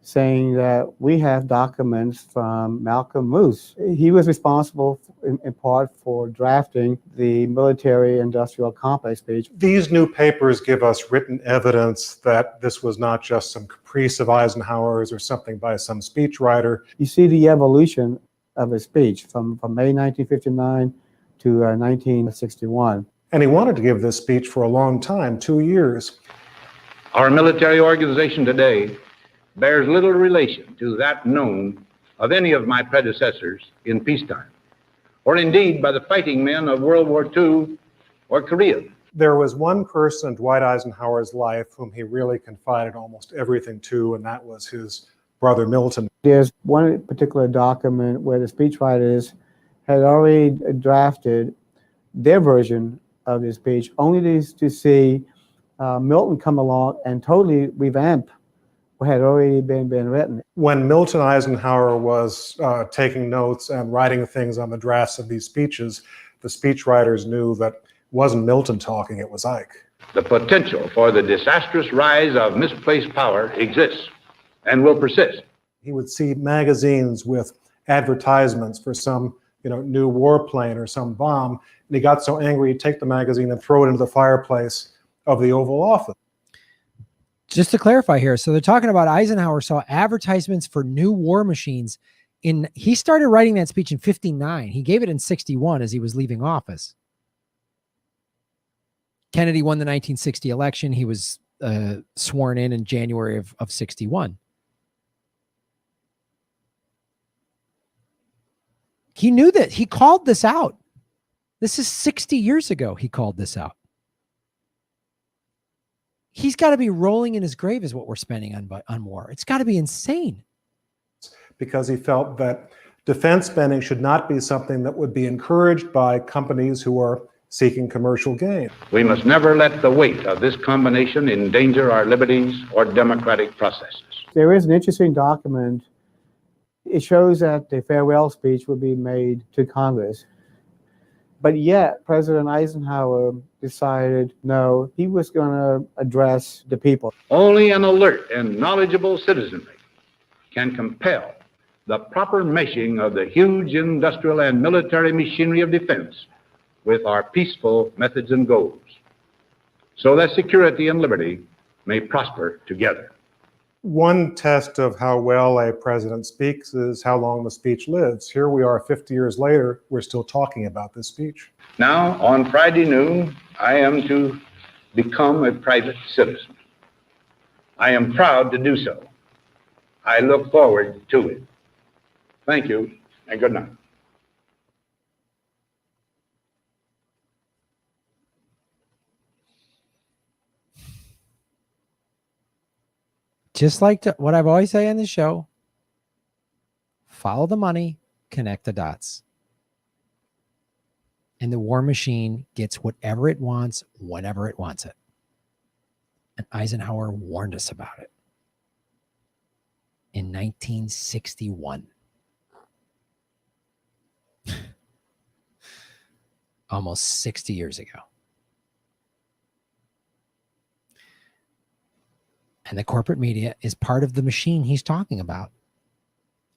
saying that we have documents from Malcolm Moose. He was responsible in part for drafting the military-industrial complex speech. These new papers give us written evidence that this was not just some caprice of Eisenhower's or something by some speechwriter. You see the evolution of his speech from May 1959 to 1961. And he wanted to give this speech for a long time, 2 years. Our military organization today bears little relation to that known of any of my predecessors in peacetime, or indeed by the fighting men of World War II or Korea. There was one person in Dwight Eisenhower's life whom he really confided almost everything to, and that was his brother Milton. There's one particular document where the speechwriters had already drafted their version of the speech, only to see Milton come along and totally revamp what had already been written. When Milton Eisenhower was taking notes and writing things on the drafts of these speeches, the speechwriters knew that it wasn't Milton talking, it was Ike. The potential for the disastrous rise of misplaced power exists and will persist. He would see magazines with advertisements for some new warplane or some bomb, and he got so angry he'd take the magazine and throw it into the fireplace of the Oval Office. Just to clarify here, so they're talking about Eisenhower saw advertisements for new war machines he started writing that speech in 59. He gave it in 61 as he was leaving office. Kennedy won the 1960 election. He was sworn in January of 61. He knew that. He called this out. This is 60 years ago he called this out. He's got to be rolling in his grave is what we're spending on war. It's got to be insane. Because he felt that defense spending should not be something that would be encouraged by companies who are seeking commercial gain. We must never let the weight of this combination endanger our liberties or democratic processes. There is an interesting document. It shows that the farewell speech will be made to Congress. But yet, President Eisenhower decided, no, he was going to address the people. Only an alert and knowledgeable citizenry can compel the proper meshing of the huge industrial and military machinery of defense with our peaceful methods and goals, so that security and liberty may prosper together. One test of how well a president speaks is how long the speech lives. Here we are 50 years later, we're still talking about this speech. Now, on Friday noon, I am to become a private citizen. I am proud to do so. I look forward to it. Thank you, and good night. Just like what I've always say on the show, follow the money, connect the dots. And the war machine gets whatever it wants, whenever it wants it. And Eisenhower warned us about it in 1961. Almost 60 years ago. And the corporate media is part of the machine he's talking about.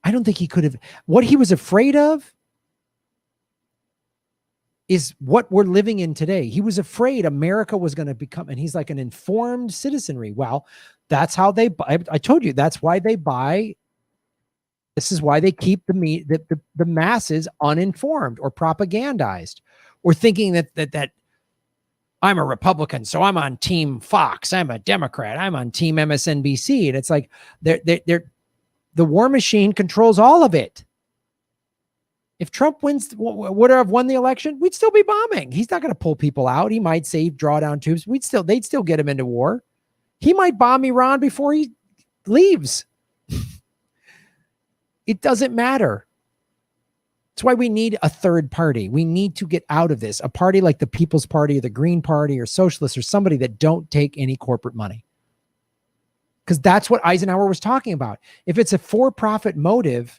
I don't think he could have. What he was afraid of is what we're living in today. He was afraid America was going to become, and he's like an informed citizenry. Well, that's how they buy. I told you, that's why they buy. This is why they keep the masses uninformed or propagandized or thinking that I'm a Republican, so I'm on Team Fox. I'm a Democrat. I'm on Team MSNBC. And it's like the war machine controls all of it. If Trump would have won the election, we'd still be bombing. He's not going to pull people out. He might save drawdown tubes. They'd still get him into war. He might bomb Iran before he leaves. It doesn't matter. That's why we need a third party. We need to get out of this. A party like the People's Party or the Green Party or Socialists or somebody that don't take any corporate money. Because that's what Eisenhower was talking about. If it's a for-profit motive,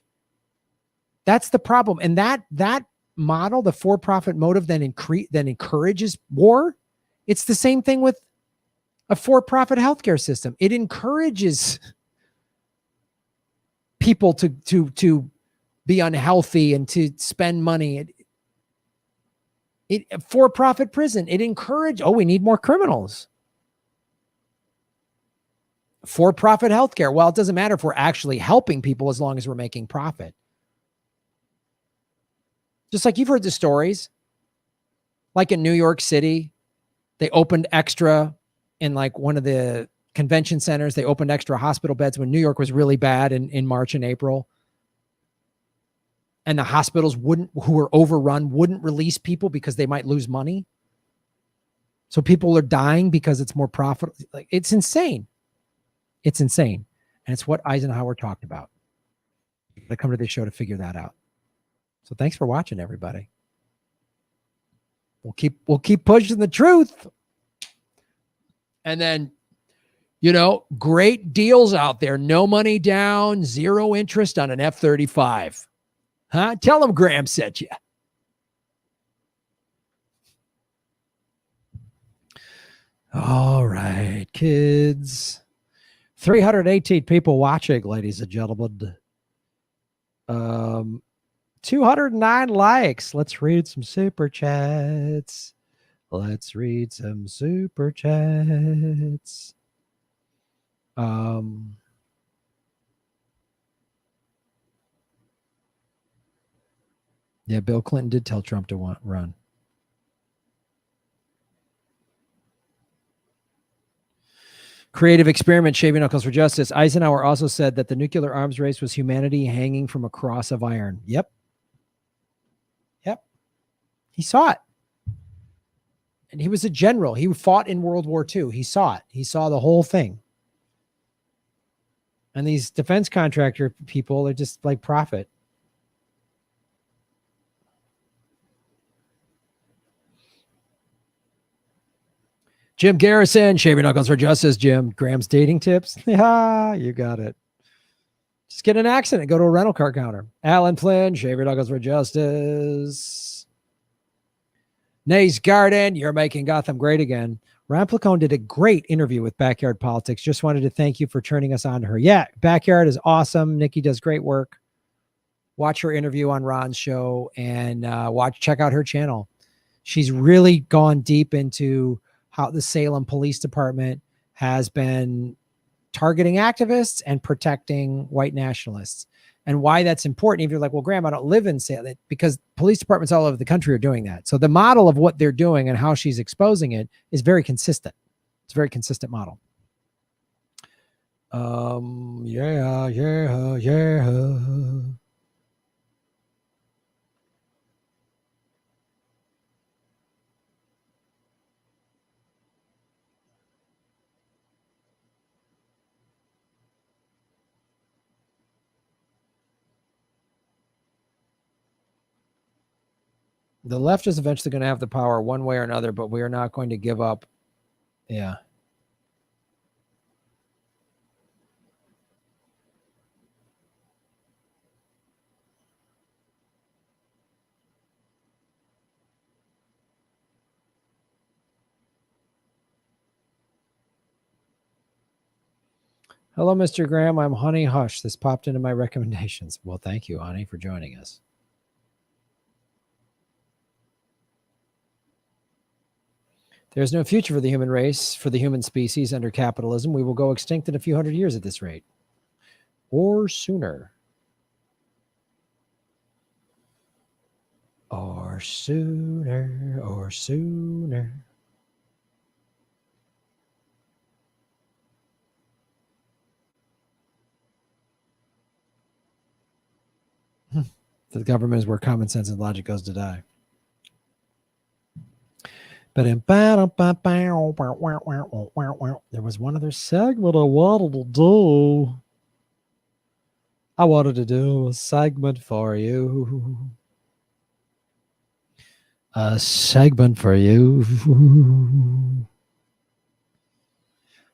that's the problem. And that model, the for-profit motive, then encourages war. It's the same thing with a for-profit healthcare system. It encourages people to be unhealthy and to spend money. For-profit prison. It encourages, we need more criminals. For-profit healthcare. Well, it doesn't matter if we're actually helping people as long as we're making profit. Just like you've heard the stories, like in New York City, they opened extra in like one of the convention centers. They opened extra hospital beds when New York was really bad in March and April. And the hospitals who were overrun, wouldn't release people because they might lose money. So people are dying because it's more profitable. Like, it's insane. It's insane. And it's what Eisenhower talked about. I come to this show to figure that out. So thanks for watching, everybody. We'll keep pushing the truth. And then, great deals out there. No money down, 0 interest on an F-35. Huh? Tell them Graham sent you. All right, kids. 318 people watching, ladies and gentlemen. 209 likes. Let's read some super chats. Yeah, Bill Clinton did tell Trump to run. Creative experiment, shaving knuckles for justice. Eisenhower also said that the nuclear arms race was humanity hanging from a cross of iron. Yep. He saw it. And he was a general. He fought in World War II. He saw it. He saw the whole thing. And these defense contractor people are just like profit. Jim Garrison, shaving knuckles for justice. Jim, Graham's dating tips. Yeah, you got it. Just get in an accident. Go to a rental car counter. Alan Flynn, shaving knuckles for justice. Nays Garden, you're making Gotham great again. Ron Placone did a great interview with Backyard Politics. Just wanted to thank you for turning us on to her. Yeah, Backyard is awesome. Nikki does great work. Watch her interview on Ron's show and check out her channel. She's really gone deep into how the Salem Police Department has been targeting activists and protecting white nationalists. And why that's important, if you're like, well, Graham, I don't live in Salem, because police departments all over the country are doing that. So the model of what they're doing and how she's exposing it is very consistent. It's a very consistent model. Yeah. The left is eventually going to have the power one way or another, but we are not going to give up. Yeah. Hello, Mr. Graham. I'm Honey Hush. This popped into my recommendations. Well, thank you, Honey, for joining us. There's no future for the human race, for the human species under capitalism. We will go extinct in a few hundred years at this rate, or sooner. Or sooner, or sooner. The government is where common sense and logic goes to die. There was one other segment I wanted to do. I wanted to do a segment for you. A segment for you.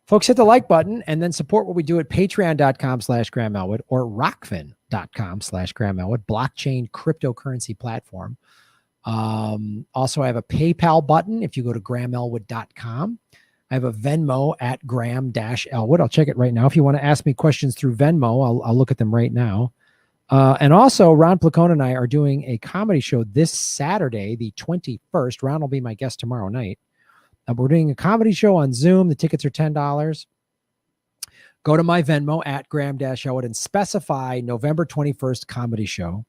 Folks, hit the like button and then support what we do at patreon.com/Graham Elwood or rockfin.com/Graham Elwood, blockchain cryptocurrency platform. Also, I have a PayPal button if you go to grahamelwood.com. I have a Venmo at Graham-Elwood. I'll check it right now. If you want to ask me questions through Venmo, I'll look at them right now. And also, Ron Placone and I are doing a comedy show this Saturday, the 21st. Ron will be my guest tomorrow night. We're doing a comedy show on Zoom. The tickets are $10. Go to my Venmo at Graham-Elwood and specify November 21st comedy show.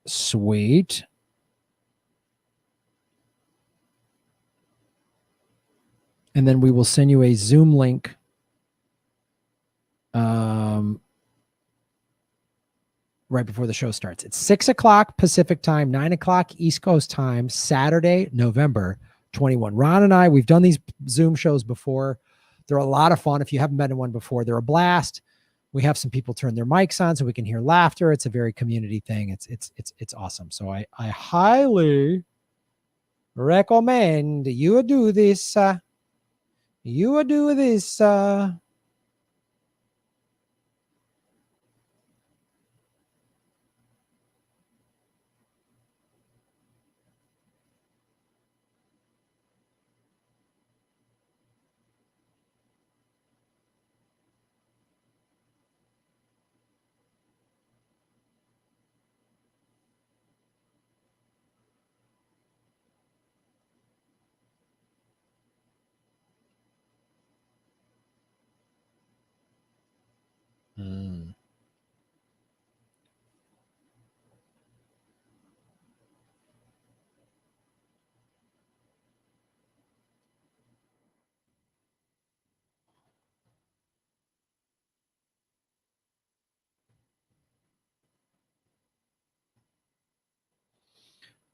Sweet. And then we will send you a Zoom link. Right before the show starts. It's 6 o'clock Pacific time, 9 o'clock East Coast time, Saturday, November 21. Ron and I, we've done these Zoom shows before. They're a lot of fun. If you haven't been to one before, they're a blast. We have some people turn their mics on so we can hear laughter. It's a very community thing. It's awesome. So I highly recommend you do this. You do this.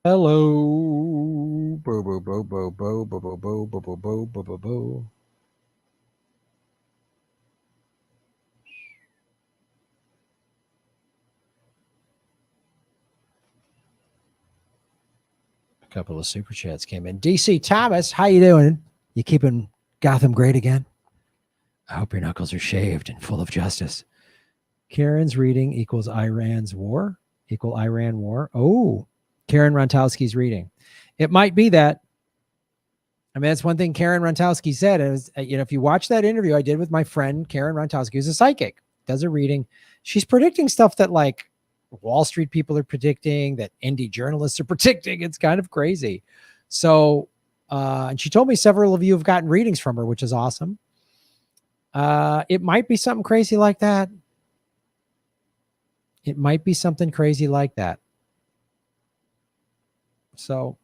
Hello. Bo, bo, bo, bo, bo, bo, bo, bo, bo, bo, bo, bo, bo, bo. A couple of super chats came in. DC Thomas, how you doing? You keeping Gotham great again? I hope your knuckles are shaved and full of justice. Karen's reading equals Iran's war. Equal Iran war. Oh, Karen Rontowski's reading. It might be that. I mean, that's one thing Karen Rontowski said is, if you watch that interview I did with my friend Karen Rontowski, who's a psychic, does a reading. She's predicting stuff that like Wall Street people are predicting, that indie journalists are predicting. It's kind of crazy. So, and she told me several of you have gotten readings from her, which is awesome. It might be something crazy like that. It might be something crazy like that. So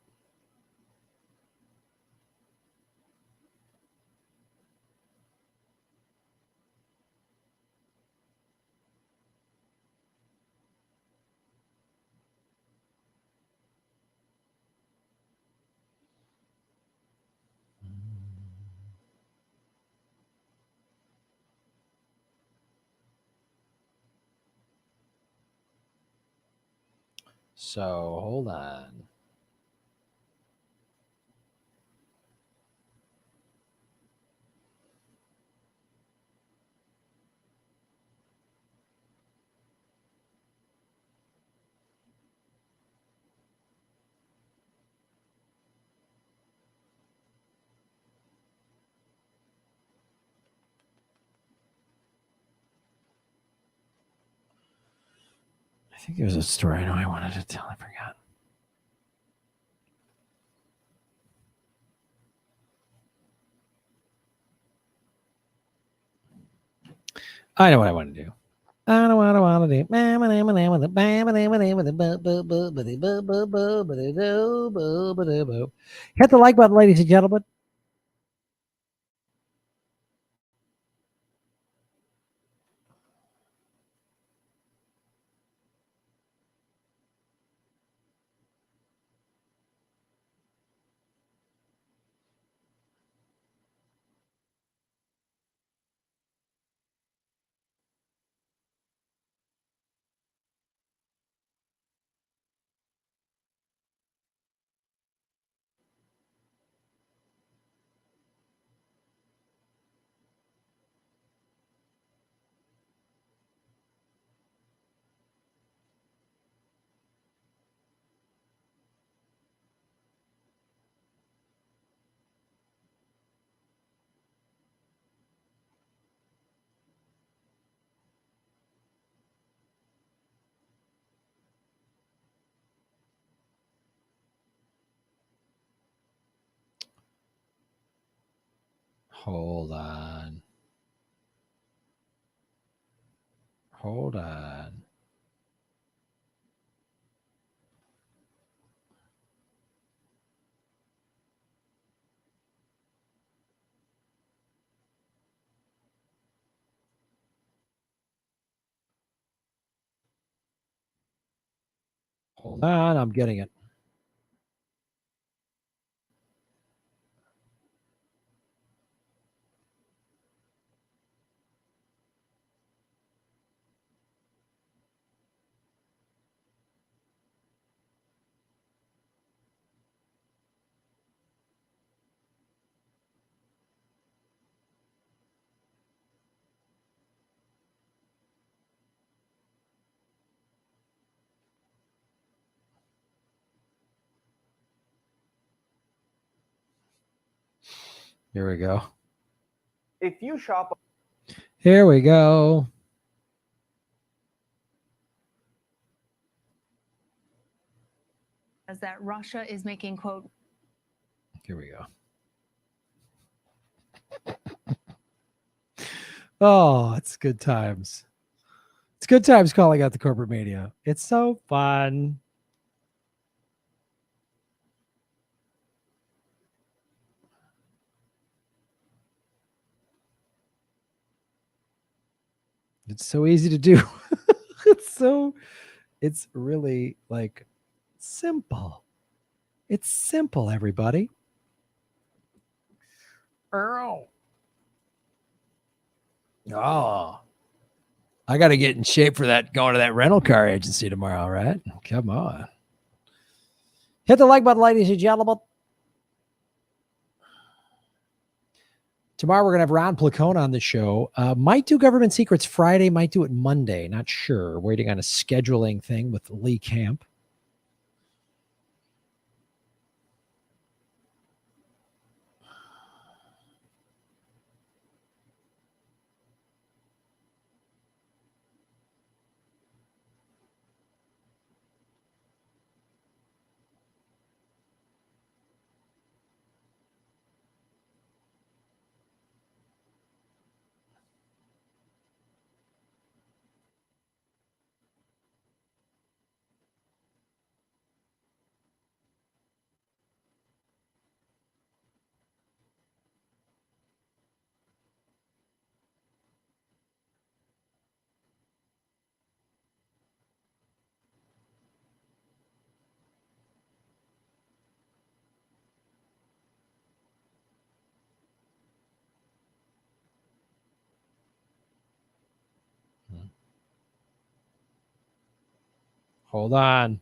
hold on. I think there was a story I know I wanted to tell. I forgot. I know what I want to do. I know what I want to do. Hit the like button, ladies and gentlemen. Hold on. Hold on. Hold on. I'm getting it. Here we go. If you shop, Here we go. As that Russia is making, quote, Here we go. Oh, it's good times. It's good times calling out the corporate media. It's so fun. It's so easy to do. It's really like simple. It's simple, everybody. Earl. Oh, I got to get in shape for that, going to that rental car agency tomorrow, right? Come on. Hit the like button, ladies and gentlemen. Tomorrow we're going to have Ron Placone on the show. Might do Government Secrets Friday, might do it Monday. Not sure. Waiting on a scheduling thing with Lee Camp. Hold on.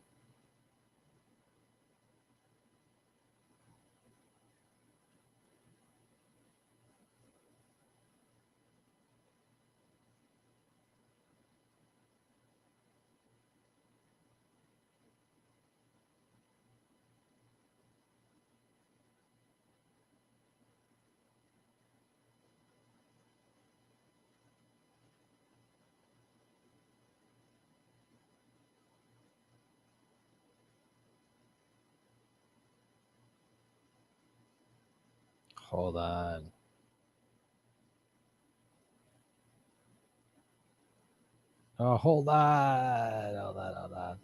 Hold on. Oh, hold on. Hold on. Hold on.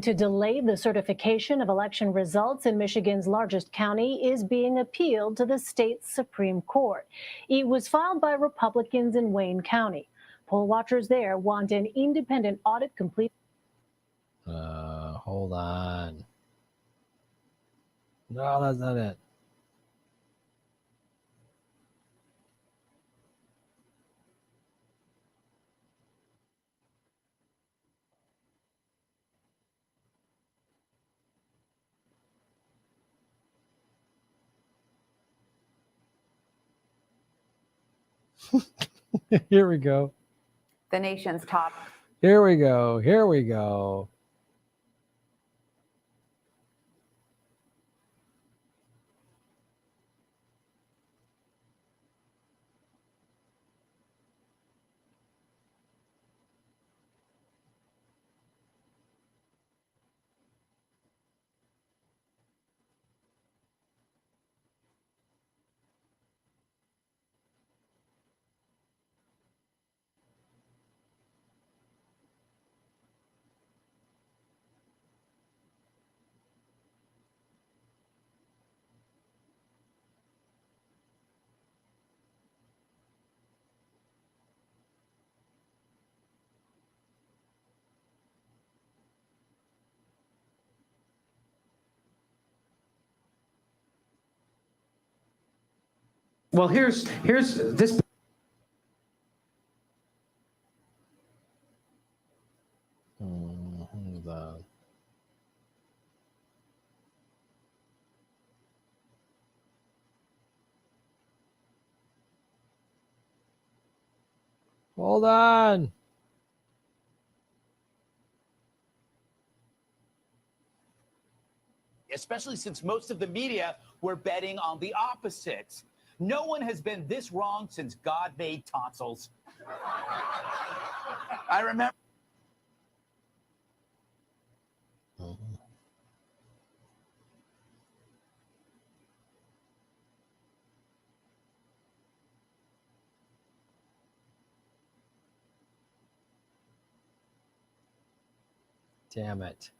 To delay the certification of election results in Michigan's largest county is being appealed to the state's Supreme Court. It was filed by Republicans in Wayne County. Poll watchers there want an independent audit complete. Hold on. No, that's not it. Here we go. The nation's top. Here we go. Here we go. Well, here's this. Hold on. Hold on. Especially since most of the media were betting on the opposite. No one has been this wrong since God made tonsils. I remember. Damn it.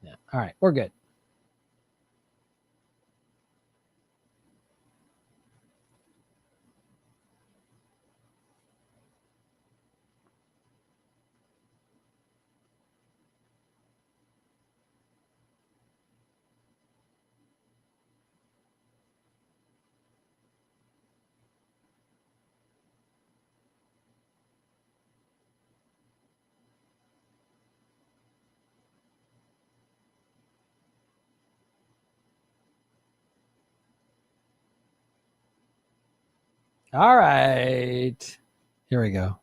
Yeah. All right, we're good. All right. Here we go.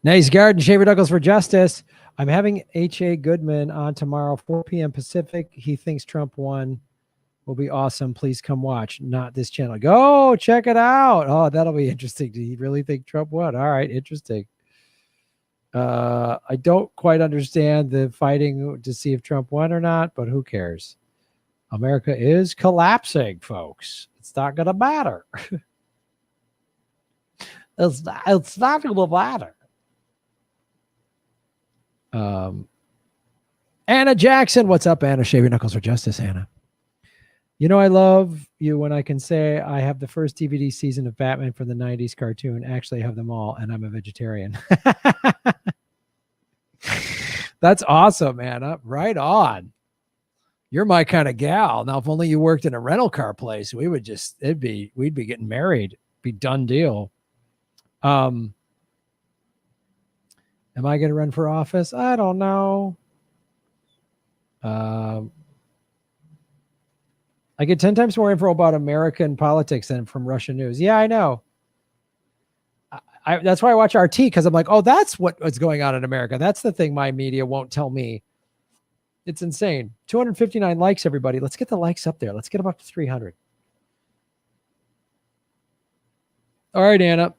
Nice garden, Shaver Douglas for Justice. I'm having H.A. Goodman on tomorrow, 4 p.m. Pacific. He thinks Trump won. Will be awesome. Please come watch. Not this channel. Go check it out. Oh, that'll be interesting. Do you really think Trump won? All right, interesting. I don't quite understand the fighting to see if Trump won or not, but who cares? America is collapsing, folks. It's not going to matter. It's not going to matter. Anna Jackson. What's up, Anna? Shave your knuckles for justice, Anna. You know, I love you when I can say I have the first DVD season of Batman from the 90s cartoon. Actually, I have them all, and I'm a vegetarian. That's awesome, Anna. Right on. You're my kind of gal. Now, if only you worked in a rental car place, we'd be getting married. Be done deal. Am I going to run for office? I don't know. I get 10 times more info about American politics than from Russian news. Yeah, I know. That's why I watch RT, because I'm like, oh, that's what's going on in America. That's the thing my media won't tell me. It's insane. 259 likes, everybody. Let's get the likes up there. Let's get them up to 300. All right, Anna.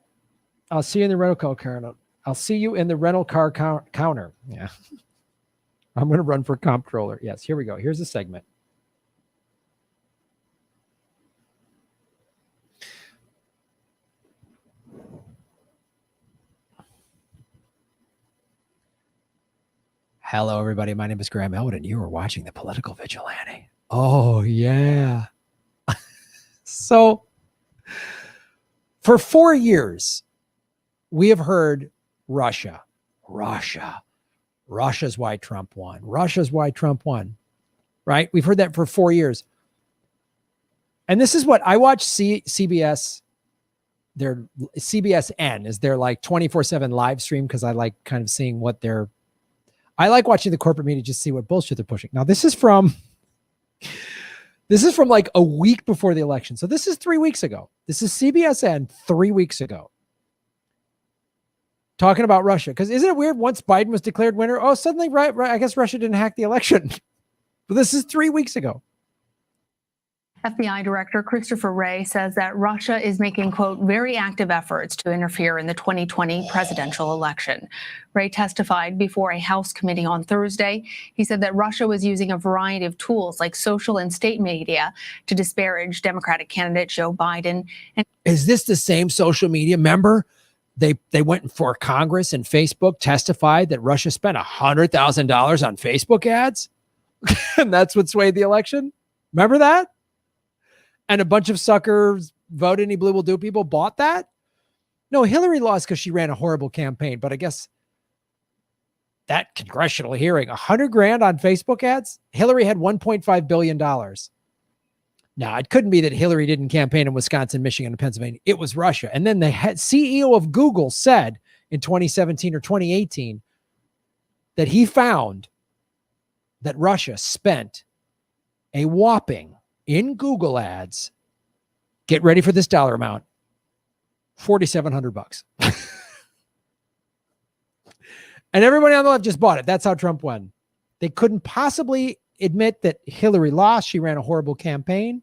I'll see you in the rental car counter. I'll see you in the rental car counter. Yeah. I'm going to run for comptroller. Yes, here we go. Here's the segment. Hello, everybody. My name is Graham Elwood, and you are watching The Political Vigilante. Oh, yeah. So, for 4 years, we have heard Russia's why Trump won. Russia's why Trump won, right? We've heard that for 4 years. And this is what I watch CBS. Their CBSN is their like 24/7 live stream, because I like kind of seeing what I like watching the corporate media, just see what bullshit they're pushing. Now, this is from like a week before the election. So this is 3 weeks ago. This is CBSN 3 weeks ago. Talking about Russia. Because isn't it weird, once Biden was declared winner, oh, suddenly, right, I guess Russia didn't hack the election. But this is 3 weeks ago. FBI Director Christopher Wray says that Russia is making, quote, very active efforts to interfere in the 2020 presidential election. Wray testified before a House committee on Thursday. He said that Russia was using a variety of tools like social and state media to disparage Democratic candidate Joe Biden. And is this the same social media? Remember, they went for Congress, and Facebook testified that Russia spent $100,000 on Facebook ads. And that's what swayed the election. Remember that? And a bunch of suckers voted any blue will do people bought that. No, Hillary lost because she ran a horrible campaign. But I guess that congressional hearing, $100,000 on Facebook ads. Hillary had $1.5 billion. Now, it couldn't be that Hillary didn't campaign in Wisconsin, Michigan, and Pennsylvania. It was Russia. And then the CEO of Google said in 2017 or 2018 that he found that Russia spent a whopping, in Google ads, get ready for this dollar amount, $4,700. And everybody on the left just bought it. That's how Trump won. They couldn't possibly admit that Hillary lost. She ran a horrible campaign.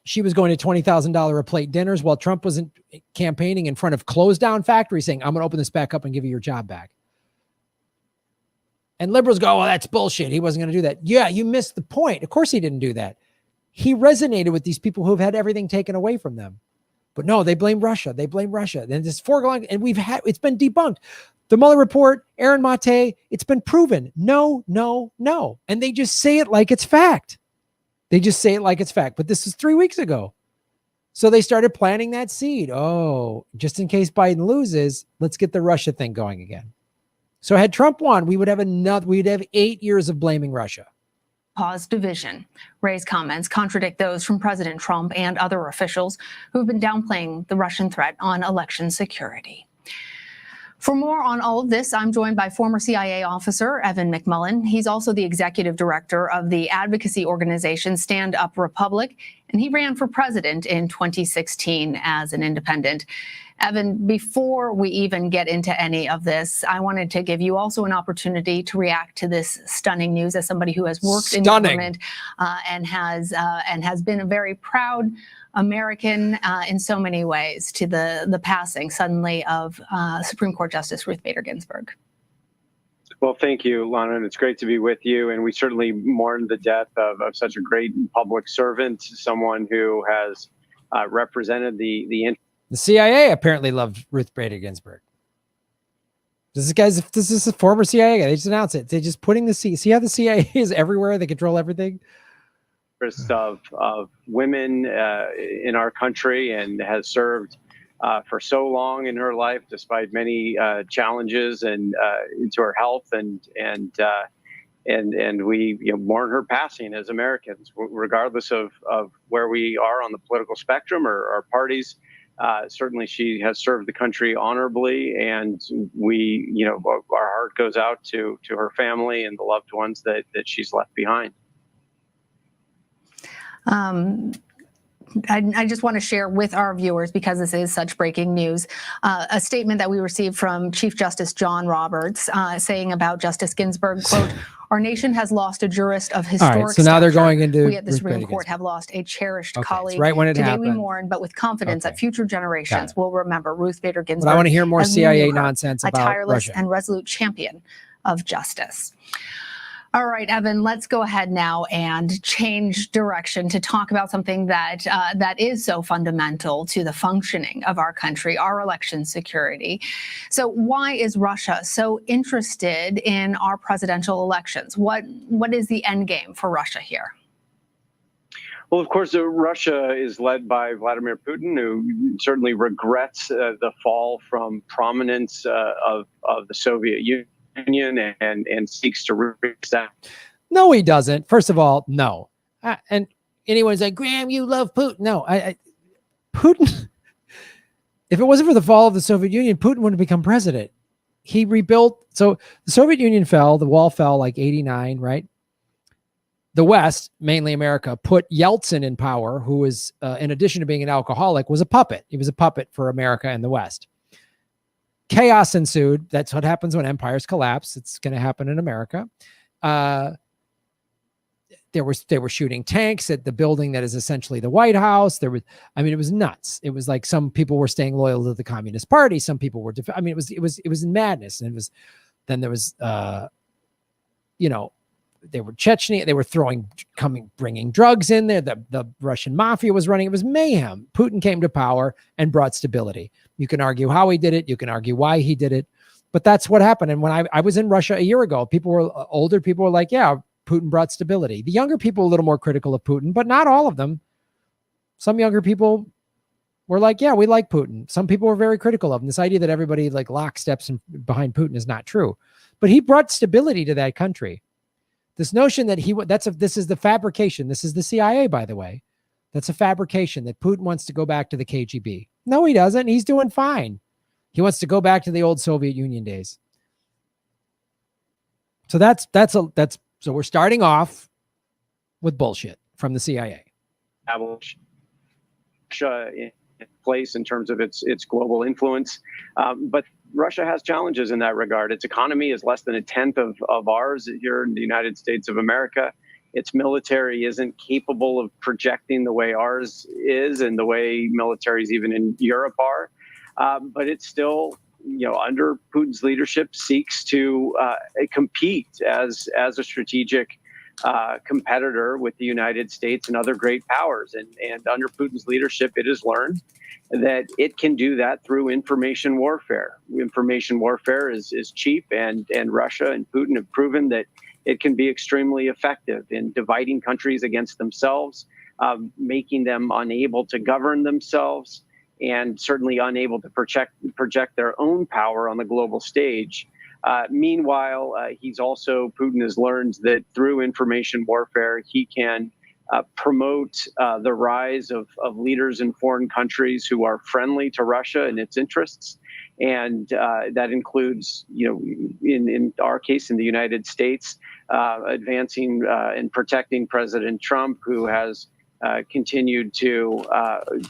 She was going to $20,000 a plate dinners while Trump wasn't campaigning in front of closed down factories saying, I'm going to open this back up and give you your job back. And liberals go, well, that's bullshit. He wasn't going to do that. Yeah, you missed the point. Of course he didn't do that. He resonated with these people who've had everything taken away from them. But no, they blame Russia. They blame Russia. And this foregone, and it's been debunked. The Mueller report, Aaron Mate, it's been proven. No. And they just say it like it's fact. But this is 3 weeks ago. So they started planting that seed. Oh, just in case Biden loses, let's get the Russia thing going again. So had Trump won, we'd have 8 years of blaming Russia. Cause division. Wray's comments contradict those from President Trump and other officials who have been downplaying the Russian threat on election security. For more on all of this, I'm joined by former CIA officer Evan McMullin. He's also the executive director of the advocacy organization Stand Up Republic and he ran for president in 2016 as an independent. Evan, before we even get into any of this, I wanted to give you also an opportunity to react to this stunning news as somebody who has worked in government and has been a very proud American in so many ways, to the passing suddenly of Supreme Court Justice Ruth Bader Ginsburg. Well, thank you, Lana, and it's great to be with you. And we certainly mourn the death of such a great public servant, someone who has represented the CIA apparently loved Ruth Bader Ginsburg. This is a former CIA guy. They just announced it. They're just putting see how the CIA is everywhere. They control everything. Of women in our country, and has served for so long in her life, despite many challenges and to her health, and we mourn her passing as Americans, regardless of where we are on the political spectrum or our parties. Certainly, she has served the country honorably, and our heart goes out to her family and the loved ones that she's left behind. I just want to share with our viewers, because this is such breaking news, a statement that we received from Chief Justice John Roberts saying about Justice Ginsburg, quote, "Our nation has lost a jurist of historic All right, so now they're stature. going into We at the Ruth Supreme Bader Court Ginsburg. have lost a cherished Okay, colleague. it's right when it Today happened. we mourn, but with confidence that future generations will remember Ruth Bader Ginsburg. But I want to hear more as we CIA knew her, nonsense a about tireless Russia. and resolute champion of justice." All right, Evan, let's go ahead now and change direction to talk about something that that is so fundamental to the functioning of our country, our election security. So why is Russia so interested in our presidential elections? What is the end game for Russia here? Well, of course, Russia is led by Vladimir Putin, who certainly regrets the fall from prominence of the Soviet Union. And seeks to reach that. No, he doesn't. First of all, no. And anyone's like, Graham, you love Putin. No, Putin, if it wasn't for the fall of the Soviet Union, Putin wouldn't have become president. He rebuilt. So the Soviet Union fell, the wall fell like 89, right? The West, mainly America, put Yeltsin in power, who was, in addition to being an alcoholic, was a puppet. He was a puppet for America and the West. Chaos ensued. That's what happens when empires collapse. It's going to happen in America. They were shooting tanks at the building that is essentially the White House. It was nuts. It was like some people were staying loyal to the Communist Party. Some people were. It was madness. And there was they were Chechnya. They were bringing drugs in there. The Russian mafia was running. It was mayhem. Putin came to power and brought stability. You can argue how he did it. You can argue why he did it, but that's what happened. And when I was in Russia a year ago, older people were like, yeah, Putin brought stability. The younger people were a little more critical of Putin, but not all of them. Some younger people were like, yeah, we like Putin. Some people were very critical of him. This idea that everybody like locksteps behind Putin is not true, but he brought stability to that country. This notion that this is the fabrication. This is the CIA, by the way. That's a fabrication that Putin wants to go back to the KGB. No, he doesn't. He's doing fine. He wants to go back to the old Soviet Union days. So so we're starting off with bullshit from the CIA. Russia in place in terms of its global influence, but Russia has challenges in that regard. Its economy is less than a tenth of ours here in the United States of America. Its military isn't capable of projecting the way ours is and the way militaries even in Europe are. But it's still, under Putin's leadership, seeks to compete as a strategic competitor with the United States and other great powers. And under Putin's leadership, it has learned that it can do that through information warfare. Information warfare is cheap, and Russia and Putin have proven that it can be extremely effective in dividing countries against themselves, making them unable to govern themselves, and certainly unable to project their own power on the global stage. Meanwhile, Putin has learned that through information warfare, he can promote the rise of leaders in foreign countries who are friendly to Russia and its interests. And that includes, in our case, in the United States, advancing and protecting President Trump, who has continued to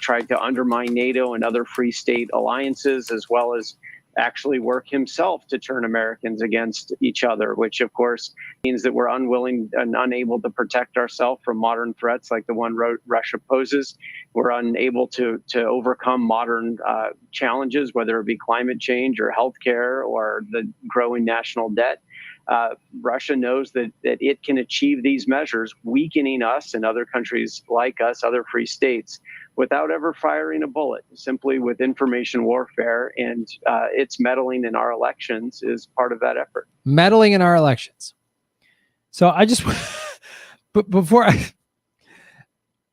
try to undermine NATO and other free state alliances, as well as actually work himself to turn Americans against each other, which of course means that we're unwilling and unable to protect ourselves from modern threats like the one Russia poses. We're unable to overcome modern challenges, whether it be climate change or healthcare or the growing national debt. Russia knows that it can achieve these measures, weakening us and other countries like us, other free states, without ever firing a bullet, simply with information warfare, and its meddling in our elections is part of that effort. Meddling in our elections. So I just, but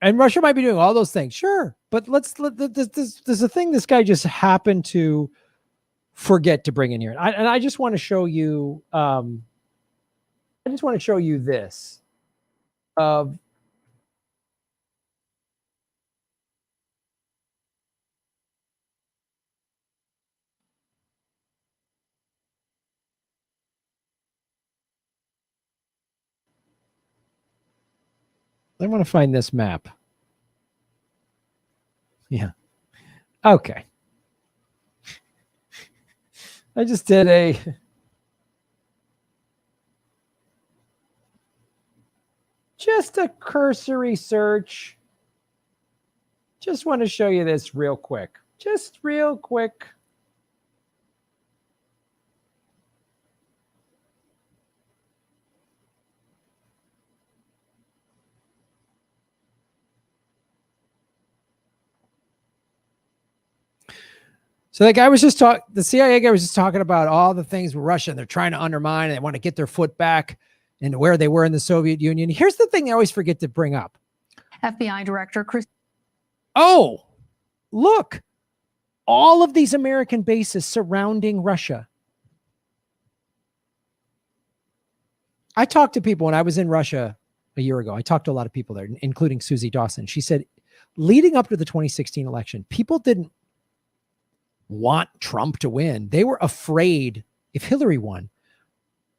and Russia might be doing all those things, sure, but there's a thing this guy just happened to forget to bring in here. And I just want to show you, this of I want to find this map. Yeah. Okay. I just did just a cursory search. Just want to show you this real quick. Just real quick. So that guy was just the CIA guy was just talking about all the things with Russia, and they're trying to undermine, and they want to get their foot back into where they were in the Soviet Union. Here's the thing I always forget to bring up. FBI Director Chris. Oh, look, all of these American bases surrounding Russia. I talked to people when I was in Russia a year ago. I talked to a lot of people there, including Susie Dawson. She said, leading up to the 2016 election, people didn't want Trump to win. They were afraid if Hillary won.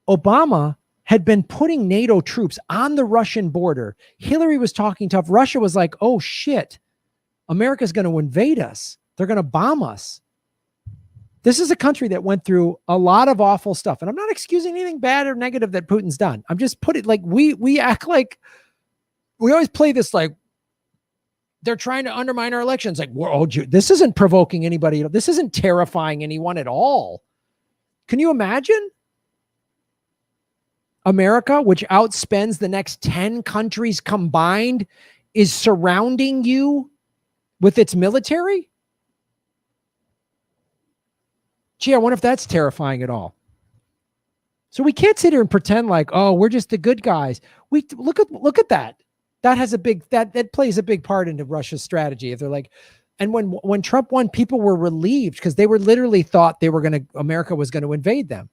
Obama had been putting NATO troops on the Russian border. Hillary was talking tough. Russia was like, oh shit, America's going to invade us. They're going to bomb us. This is a country that went through a lot of awful stuff. And I'm not excusing anything bad or negative that Putin's done. I'm just putting like, we act like we always play this like, they're trying to undermine our elections. Like, whoa, this isn't provoking anybody. This isn't terrifying anyone at all. Can you imagine? America, which outspends the next 10 countries combined, is surrounding you with its military? Gee, I wonder if that's terrifying at all. So we can't sit here and pretend like, oh, we're just the good guys. We look at that. That has that plays a big part into Russia's strategy. If they're like, and when Trump won, people were relieved because they were literally thought America was going to invade them.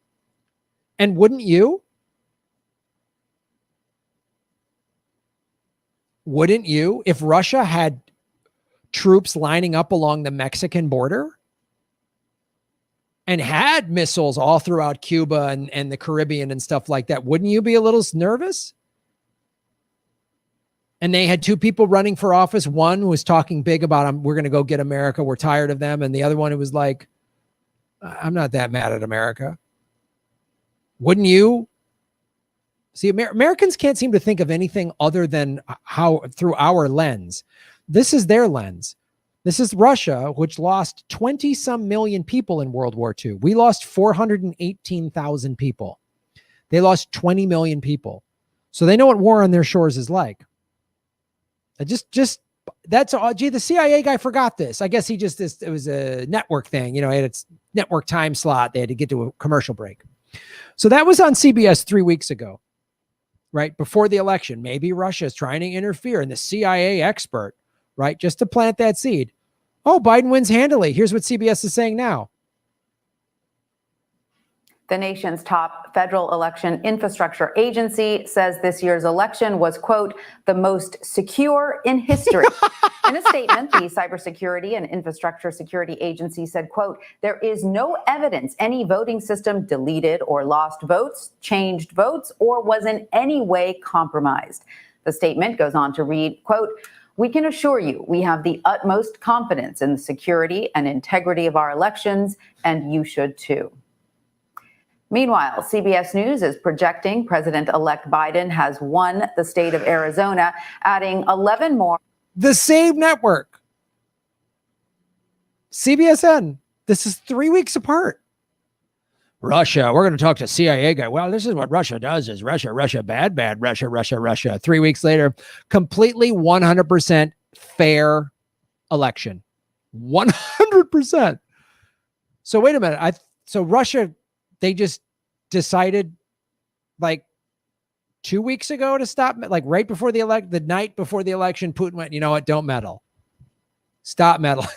And wouldn't you? Wouldn't you? If Russia had troops lining up along the Mexican border and had missiles all throughout Cuba and the Caribbean and stuff like that, wouldn't you be a little nervous? And they had two people running for office. One was talking big about, we're going to go get America. We're tired of them. And the other one, it was like, I'm not that mad at America. Wouldn't you? See, Americans can't seem to think of anything other than how through our lens. This is their lens. This is Russia, which lost 20-some million people in World War II. We lost 418,000 people. They lost 20 million people. So they know what war on their shores is like. That's all. Gee, the CIA guy forgot this. I guess it was a network thing. You know, it had its network time slot. They had to get to a commercial break. So that was on CBS 3 weeks ago, right? Before the election. Maybe Russia is trying to interfere, and the CIA expert, right? Just to plant that seed. Oh, Biden wins handily. Here's what CBS is saying now. The nation's top federal election infrastructure agency says this year's election was, quote, the most secure in history. In a statement, the Cybersecurity and Infrastructure Security Agency said, quote, there is no evidence any voting system deleted or lost votes, changed votes, or was in any way compromised. The statement goes on to read, quote, We can assure you we have the utmost confidence in the security and integrity of our elections, and you should too. Meanwhile, CBS News is projecting President-elect Biden has won the state of Arizona, adding 11 more. The same network. CBSN. This is 3 weeks apart. Russia. We're going to talk to CIA guy. Well, this is what Russia does is Russia, bad, Russia. 3 weeks later, completely 100% fair election. 100%. So wait a minute. So Russia, they just decided like 2 weeks ago to stop, like right before the night before the election, Putin went, you know what? Don't meddle. Stop meddling.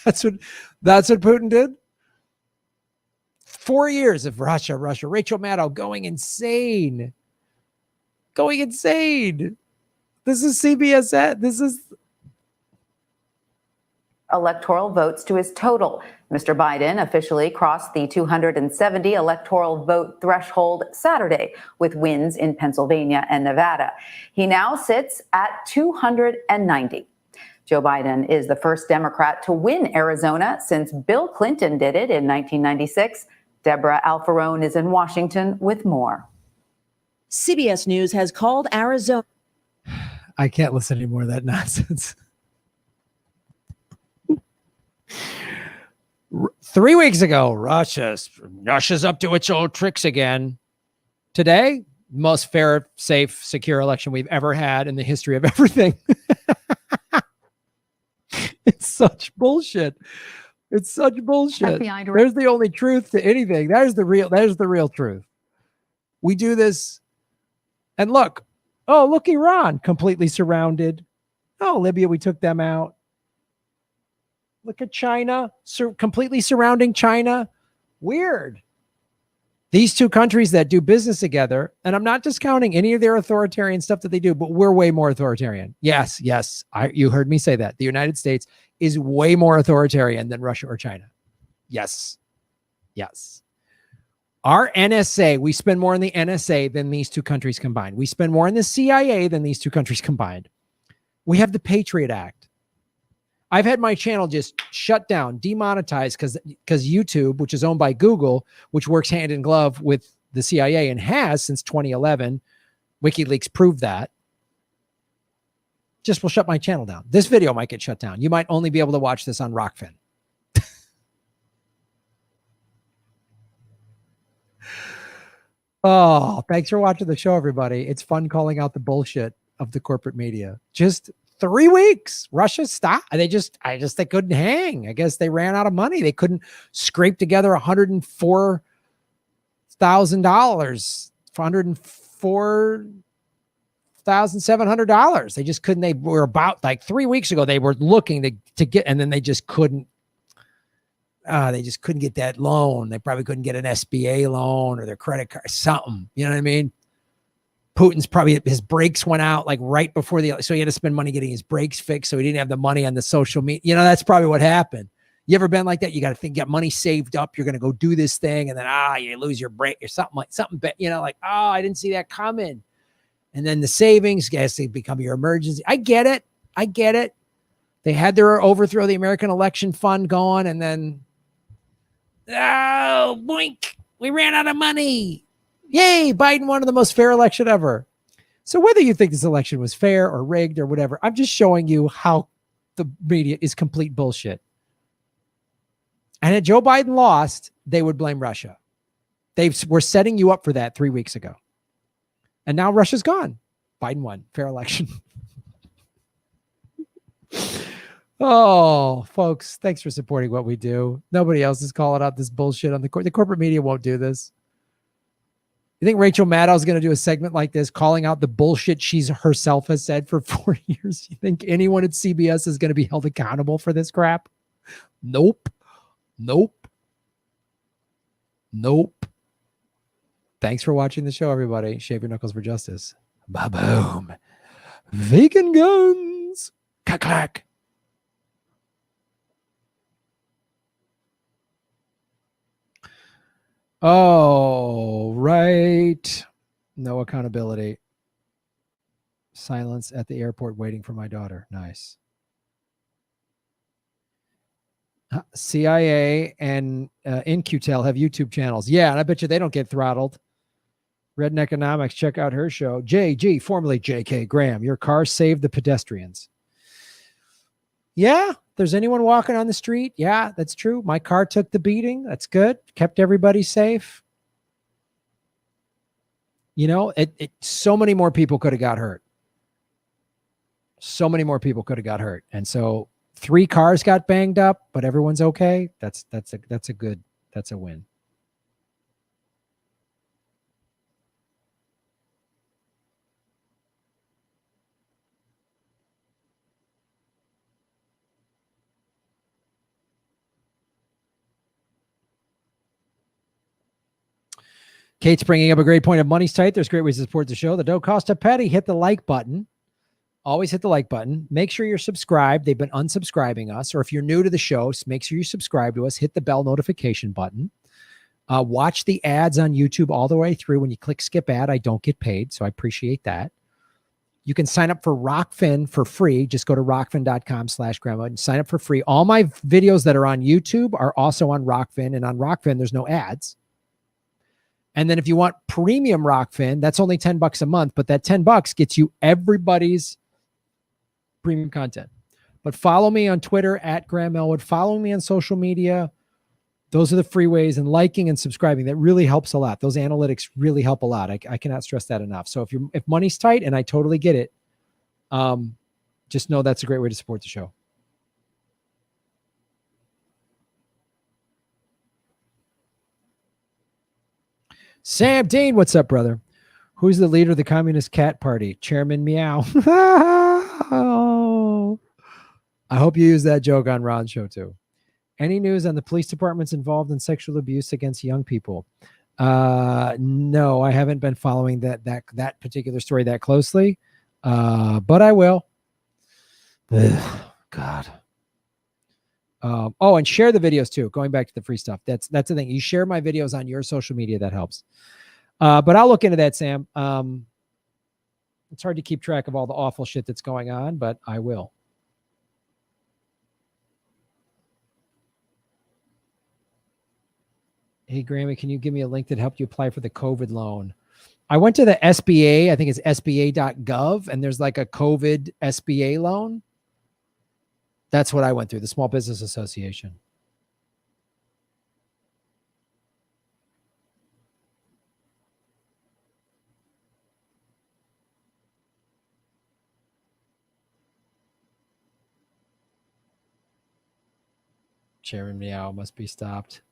That's what Putin did. 4 years of Russia. Rachel Maddow going insane. This is CBS. This is electoral votes to his total. Mr. Biden officially crossed the 270 electoral vote threshold Saturday with wins in Pennsylvania and Nevada. He now sits at 290. Joe Biden is the first Democrat to win Arizona since Bill Clinton did it in 1996. Deborah Alfarone is in Washington with more. CBS News has called Arizona. I can't listen to any more of that nonsense. 3 weeks ago, Russia's up to its old tricks again. Today, most fair, safe, secure election we've ever had in the history of everything. It's such bullshit. FBI There's the only truth to anything. There's the real truth. We do this. And look, Iran completely surrounded. Oh, Libya, we took them out. Look at China, completely surrounding China. Weird. These two countries that do business together, and I'm not discounting any of their authoritarian stuff that they do, but we're way more authoritarian. Yes, you heard me say that. The United States is way more authoritarian than Russia or China. Yes. Our NSA, we spend more in the NSA than these two countries combined. We spend more in the CIA than these two countries combined. We have the Patriot Act. I've had my channel just shut down, demonetized because YouTube, which is owned by Google, which works hand in glove with the CIA and has since 2011, WikiLeaks proved that, just will shut my channel down. This video might get shut down. You might only be able to watch this on Rockfin. Oh, thanks for watching the show, everybody. It's fun calling out the bullshit of the corporate media. Just 3 weeks. Russia stopped. They couldn't hang. I guess they ran out of money. They couldn't scrape together $104,000 for $104,700. They just couldn't. They were about like 3 weeks ago. They were looking to get, and then they just couldn't. They just couldn't get that loan. They probably couldn't get an SBA loan or their credit card, something. You know what I mean? Putin's his brakes went out like right before so he had to spend money getting his brakes fixed. So he didn't have the money on the social media. You know, that's probably what happened. You ever been like that? You got to get money saved up. You're going to go do this thing. And then, you lose your brake or something, I didn't see that coming. And then the savings, guess they become your emergency. I get it. They had their overthrow the American election fund going. And then, boink, we ran out of money. Yay, Biden won the most fair election ever. So whether you think this election was fair or rigged or whatever, I'm just showing you how the media is complete bullshit. And if Joe Biden lost, they would blame Russia. They were setting you up for that 3 weeks ago. And now Russia's gone. Biden won. Fair election. Oh, folks, thanks for supporting what we do. Nobody else is calling out this bullshit on the corporate media won't do this. You think Rachel Maddow is going to do a segment like this, calling out the bullshit she's herself has said for 4 years? You think anyone at CBS is going to be held accountable for this crap? Nope. Thanks for watching the show, everybody. Shave your knuckles for justice. Ba-boom. Vegan guns. Clack. Oh, right. No accountability. Silence at the airport waiting for my daughter. Nice. CIA and InQtel have YouTube channels. Yeah, and I bet you they don't get throttled. Redden Economics, check out her show. JG, formerly JK Graham, your car saved the pedestrians. Yeah, there's anyone walking on the street. Yeah, that's true. My car took the beating. That's good. Kept everybody safe. You know, so many more people could have got hurt. So many more people could have got hurt. And so 3 cars got banged up, but everyone's okay. That's a win. Kate's bringing up a great point of money's tight. There's great ways to support the show. The dough cost a penny. Hit the like button. Always hit the like button. Make sure you're subscribed. They've been unsubscribing us. Or if you're new to the show, make sure you subscribe to us. Hit the bell notification button. Watch the ads on YouTube all the way through. When you click skip ad, I don't get paid, so I appreciate that. You can sign up for Rockfin for free. Just go to rockfin.com/grandma and sign up for free. All my videos that are on YouTube are also on Rockfin, and on Rockfin, there's no ads. And then if you want premium Rockfin, that's only $10 a month, but that $10 gets you everybody's premium content. But follow me on Twitter at Graham Elwood. Follow me on social media. Those are the free ways, and liking and subscribing. That really helps a lot. Those analytics really help a lot. I cannot stress that enough. So if money's tight, and I totally get it, just know that's a great way to support the show. Sam Dean, what's up, brother? Who's the leader of the Communist Cat Party? Chairman Meow. I hope you use that joke on Ron's show too. Any news on the police departments involved in sexual abuse against young people? No, I haven't been following that particular story that closely, but I will. Ugh, God. And share the videos too. Going back to the free stuff. That's the thing. You share my videos on your social media. That helps. But I'll look into that, Sam. It's hard to keep track of all the awful shit that's going on, but I will. Hey, Grammy, can you give me a link that helped you apply for the COVID loan? I went to the SBA. I think it's SBA.gov, and there's like a COVID SBA loan. That's what I went through, the Small Business Association. Chairman Meow must be stopped.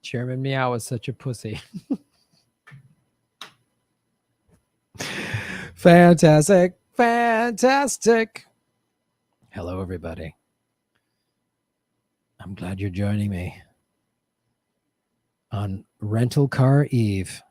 Chairman Meow is such a pussy. Fantastic. Fantastic. Hello, everybody. I'm glad you're joining me on Rental Car Eve.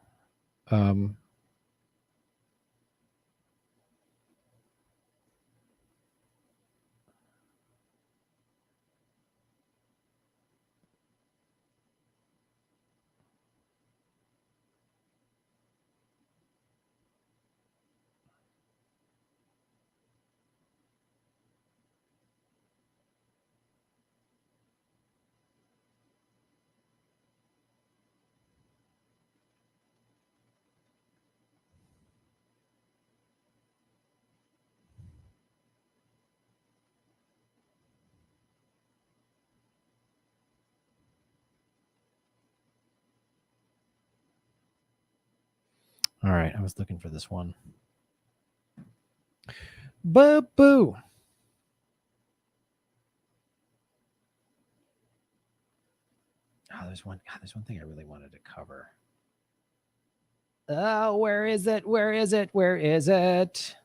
All right, I was looking for this one. Boo-boo. There's one thing I really wanted to cover. Oh, where is it? Where is it? Where is it?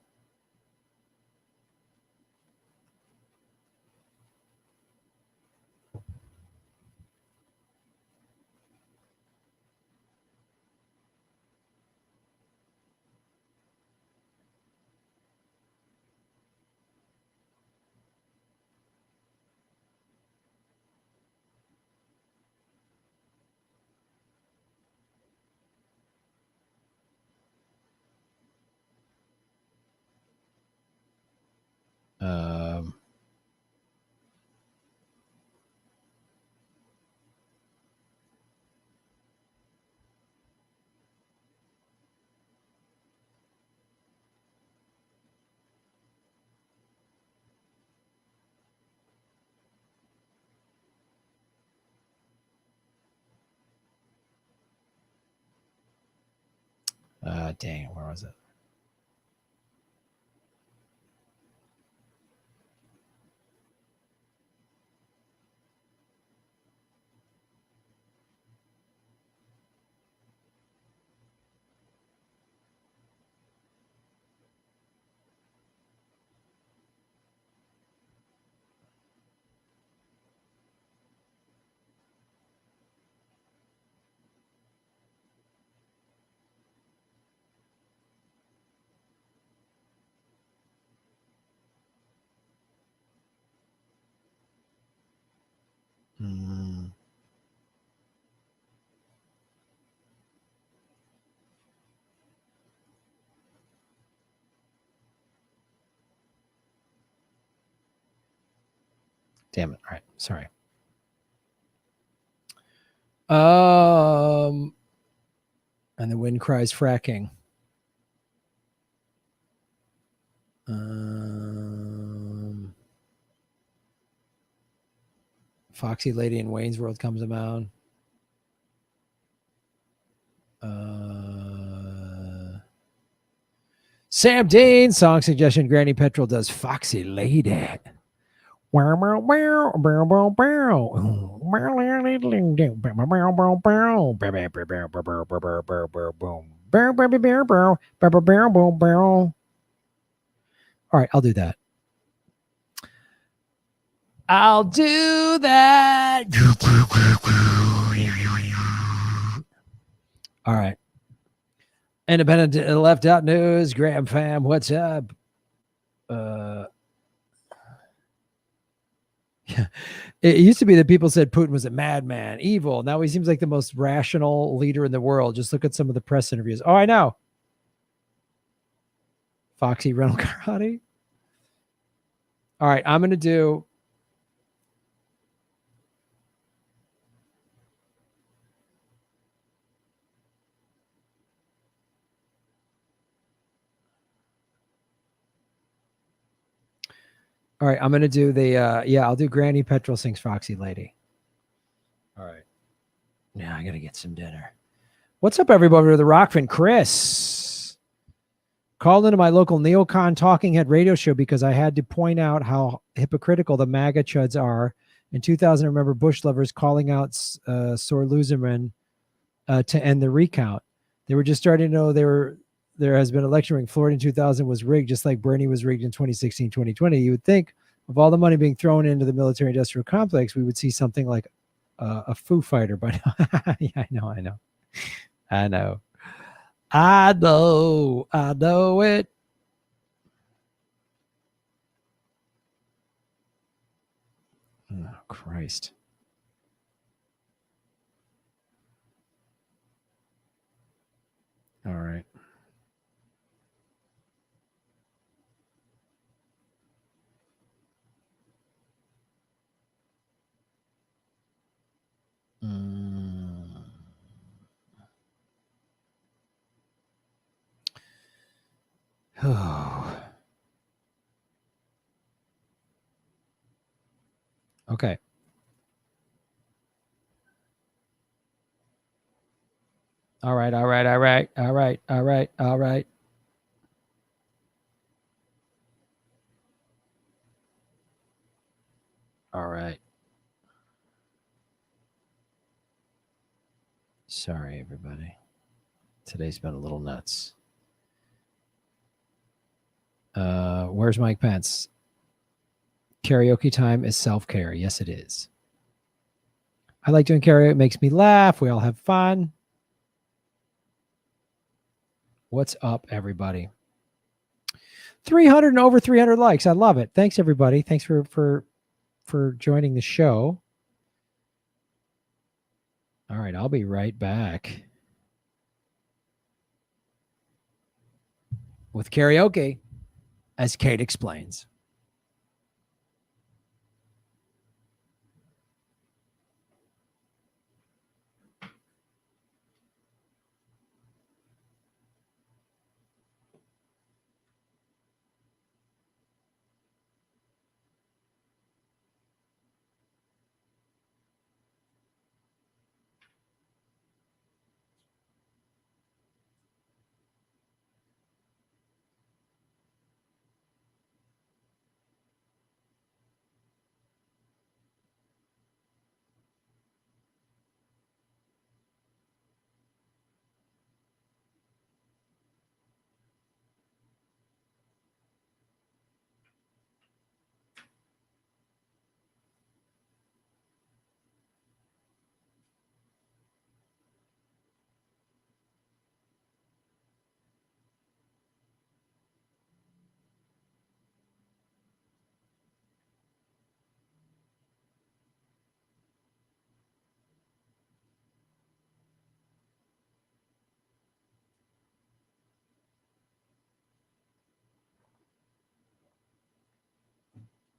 Dang, where was it? Hmm. Damn it. All right. Sorry. And the wind cries fracking. Foxy Lady in Wayne's World comes about. Sam Dean, song suggestion. Granny Petrol does Foxy Lady. All right, I'll do that. I'll do that. All right. Independent Left Out News, Graham fam, what's up? It used to be that people said Putin was a madman, evil. Now he seems like the most rational leader in the world. Just look at some of the press interviews. Oh, I know. Foxy Rental Karate. All right, I'm going to do. All right, I'm going to do the, I'll do Granny Petrol sings Foxy Lady. All right. Now I got to get some dinner. What's up, everybody? The Rockfin, Chris. Called into my local neocon talking head radio show because I had to point out how hypocritical the MAGA chuds are. In 2000, I remember Bush lovers calling out Sor Loserman to end the recount. They were just starting to know there has been election rigging. Florida in 2000 was rigged, just like Bernie was rigged in 2016, 2020. You would think of all the money being thrown into the military industrial complex, we would see something like a Foo Fighter by now. Yeah, I know. I know it. Oh, Christ. All right. Oh. Okay. All right. All right. Sorry, everybody. Today's been a little nuts. Where's Mike Pence? Karaoke time is self-care. Yes, it is. I like doing karaoke. It makes me laugh. We all have fun. What's up, everybody? 300 and over 300 likes. I love it. Thanks, everybody. Thanks for joining the show. All right, I'll be right back with karaoke, as Kate explains.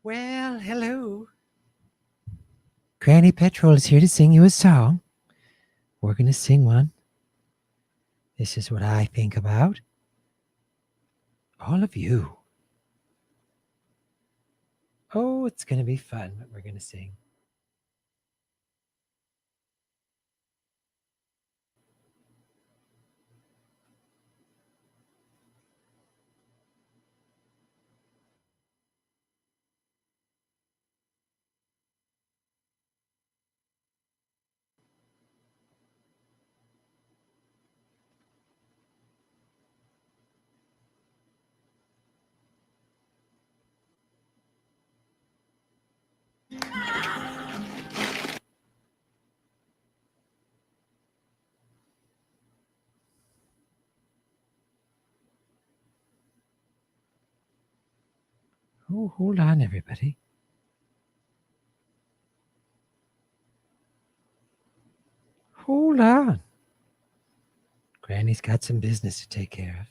Well, hello. Granny Petrol is here to sing you a song. We're going to sing one. This is what I think about all of you. Oh, it's going to be fun what we're going to sing. Oh, hold on, everybody. Hold on. Granny's got some business to take care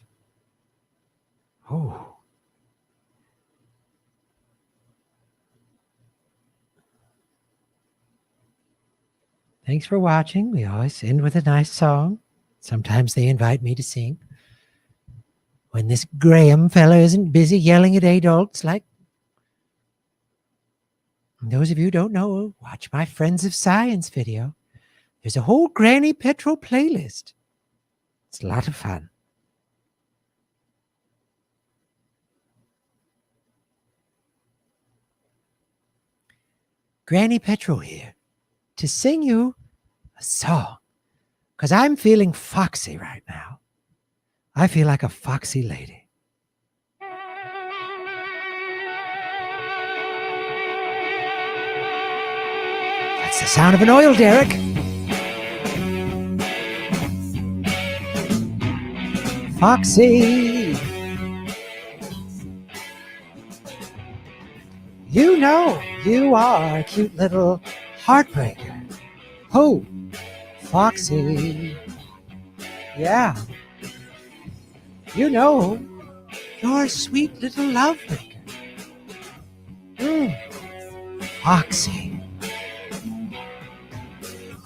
of. Oh. Thanks for watching. We always end with a nice song. Sometimes they invite me to sing. When this Graham fella isn't busy yelling at adults like... And those of you who don't know, watch my Friends of Science video. There's a whole Granny Petrol playlist. It's a lot of fun. Granny Petrol here to sing you a song. Because I'm feeling foxy right now. I feel like a foxy lady. That's the sound of an oil derrick. Foxy. You know you are a cute little heartbreaker. Oh, Foxy. Yeah. You know you're a sweet little lovemaker. Foxy.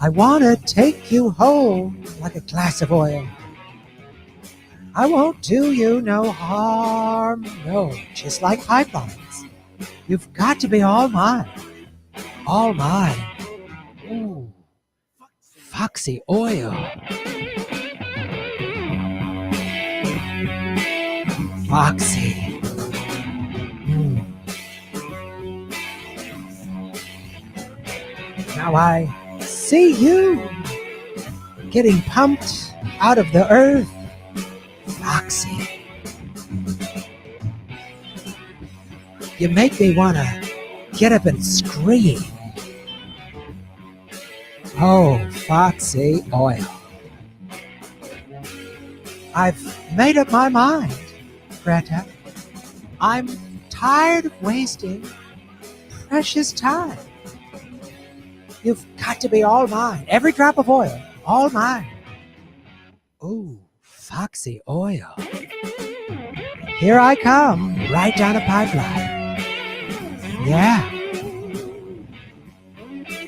I want to take you home like a glass of oil. I won't do you no harm, no, just like pipelines. You've got to be all mine, all mine. Ooh, Foxy oil. Foxy. Now I see you getting pumped out of the earth. Foxy. You make me want to get up and scream. Oh, Foxy oil. I've made up my mind, Greta. I'm tired of wasting precious time. You've got to be all mine. Every drop of oil, all mine. Ooh, Foxy oil. Here I come, right down a pipeline. Yeah.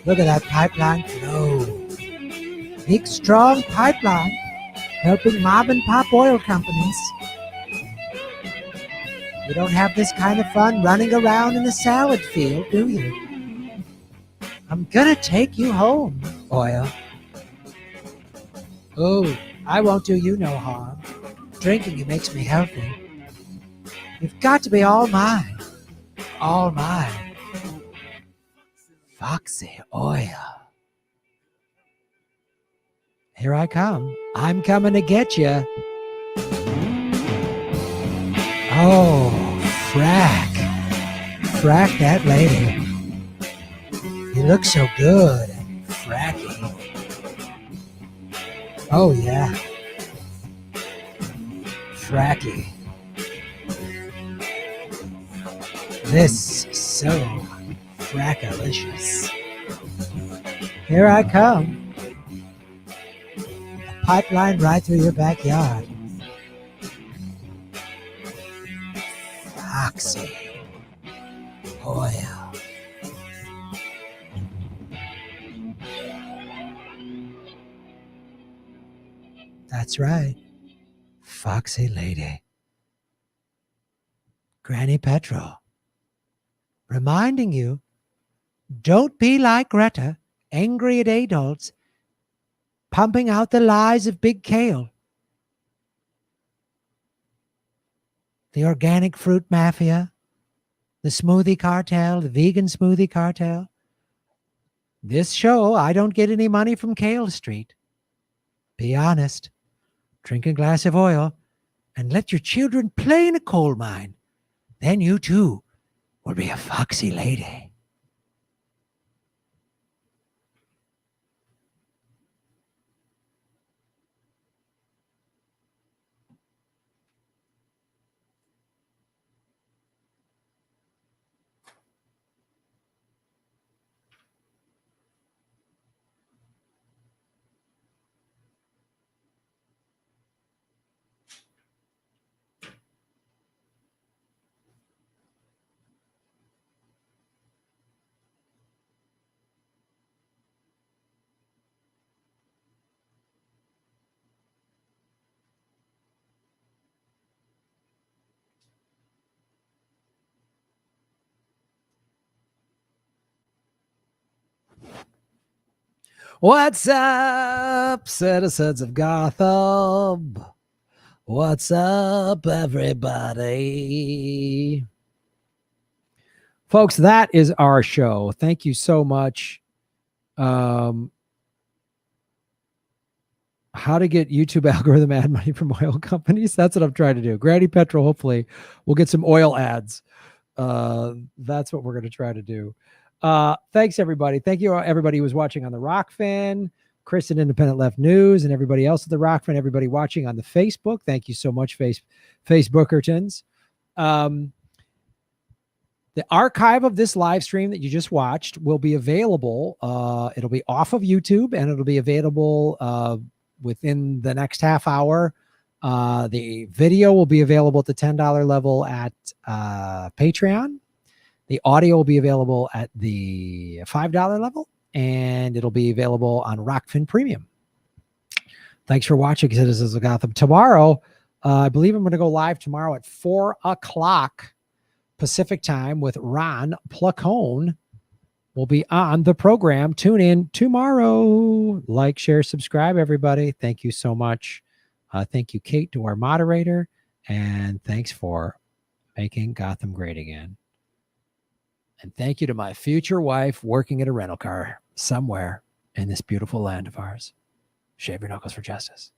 Look at that pipeline flow. Big, strong pipeline helping mom and pop oil companies. You don't have this kind of fun running around in the salad field, do you? I'm gonna take you home, oil. Oh, I won't do you no harm. Drinking it makes me healthy. You've got to be all mine. All mine. Foxy oil. Here I come. I'm coming to get you. Oh, frack. Frack that lady. You look so good and fracky. Oh, yeah. Fracky. This is so frackalicious. Here I come. A pipeline right through your backyard. Foxy oil. That's right. Foxy Lady. Granny Petrol. Reminding you, don't be like Greta, angry at adults, pumping out the lies of Big Kale. The organic fruit mafia, the smoothie cartel, the vegan smoothie cartel. This show, I don't get any money from Kale Street. Be honest. Drink a glass of oil and let your children play in a coal mine. Then you too will be a foxy lady. What's up, citizens of Gotham? What's up, everybody? Folks, that is our show. Thank you so much. How to get YouTube algorithm ad money from oil companies. That's what I'm trying to do. Granny Petrol, hopefully, we'll get some oil ads. That's what we're going to try to do. Thanks, everybody. Thank you, everybody who was watching on the Rockfin, Chris at Independent Left News, and everybody else at the Rockfin, everybody watching on the Facebook. Thank you so much, Facebookertons. The archive of this live stream that you just watched will be available. It'll be off of YouTube, and it'll be available within the next half hour. The video will be available at the $10 level at Patreon. The audio will be available at the $5 level, and it'll be available on Rockfin Premium. Thanks for watching, citizens of Gotham. Tomorrow, I believe I'm going to go live tomorrow at 4 o'clock Pacific time with Ron Placone. Will be on the program. Tune in tomorrow. Like, share, subscribe, everybody. Thank you so much. Thank you, Kate, to our moderator, and thanks for making Gotham great again. And thank you to my future wife working at a rental car somewhere in this beautiful land of ours. Shave your knuckles for justice.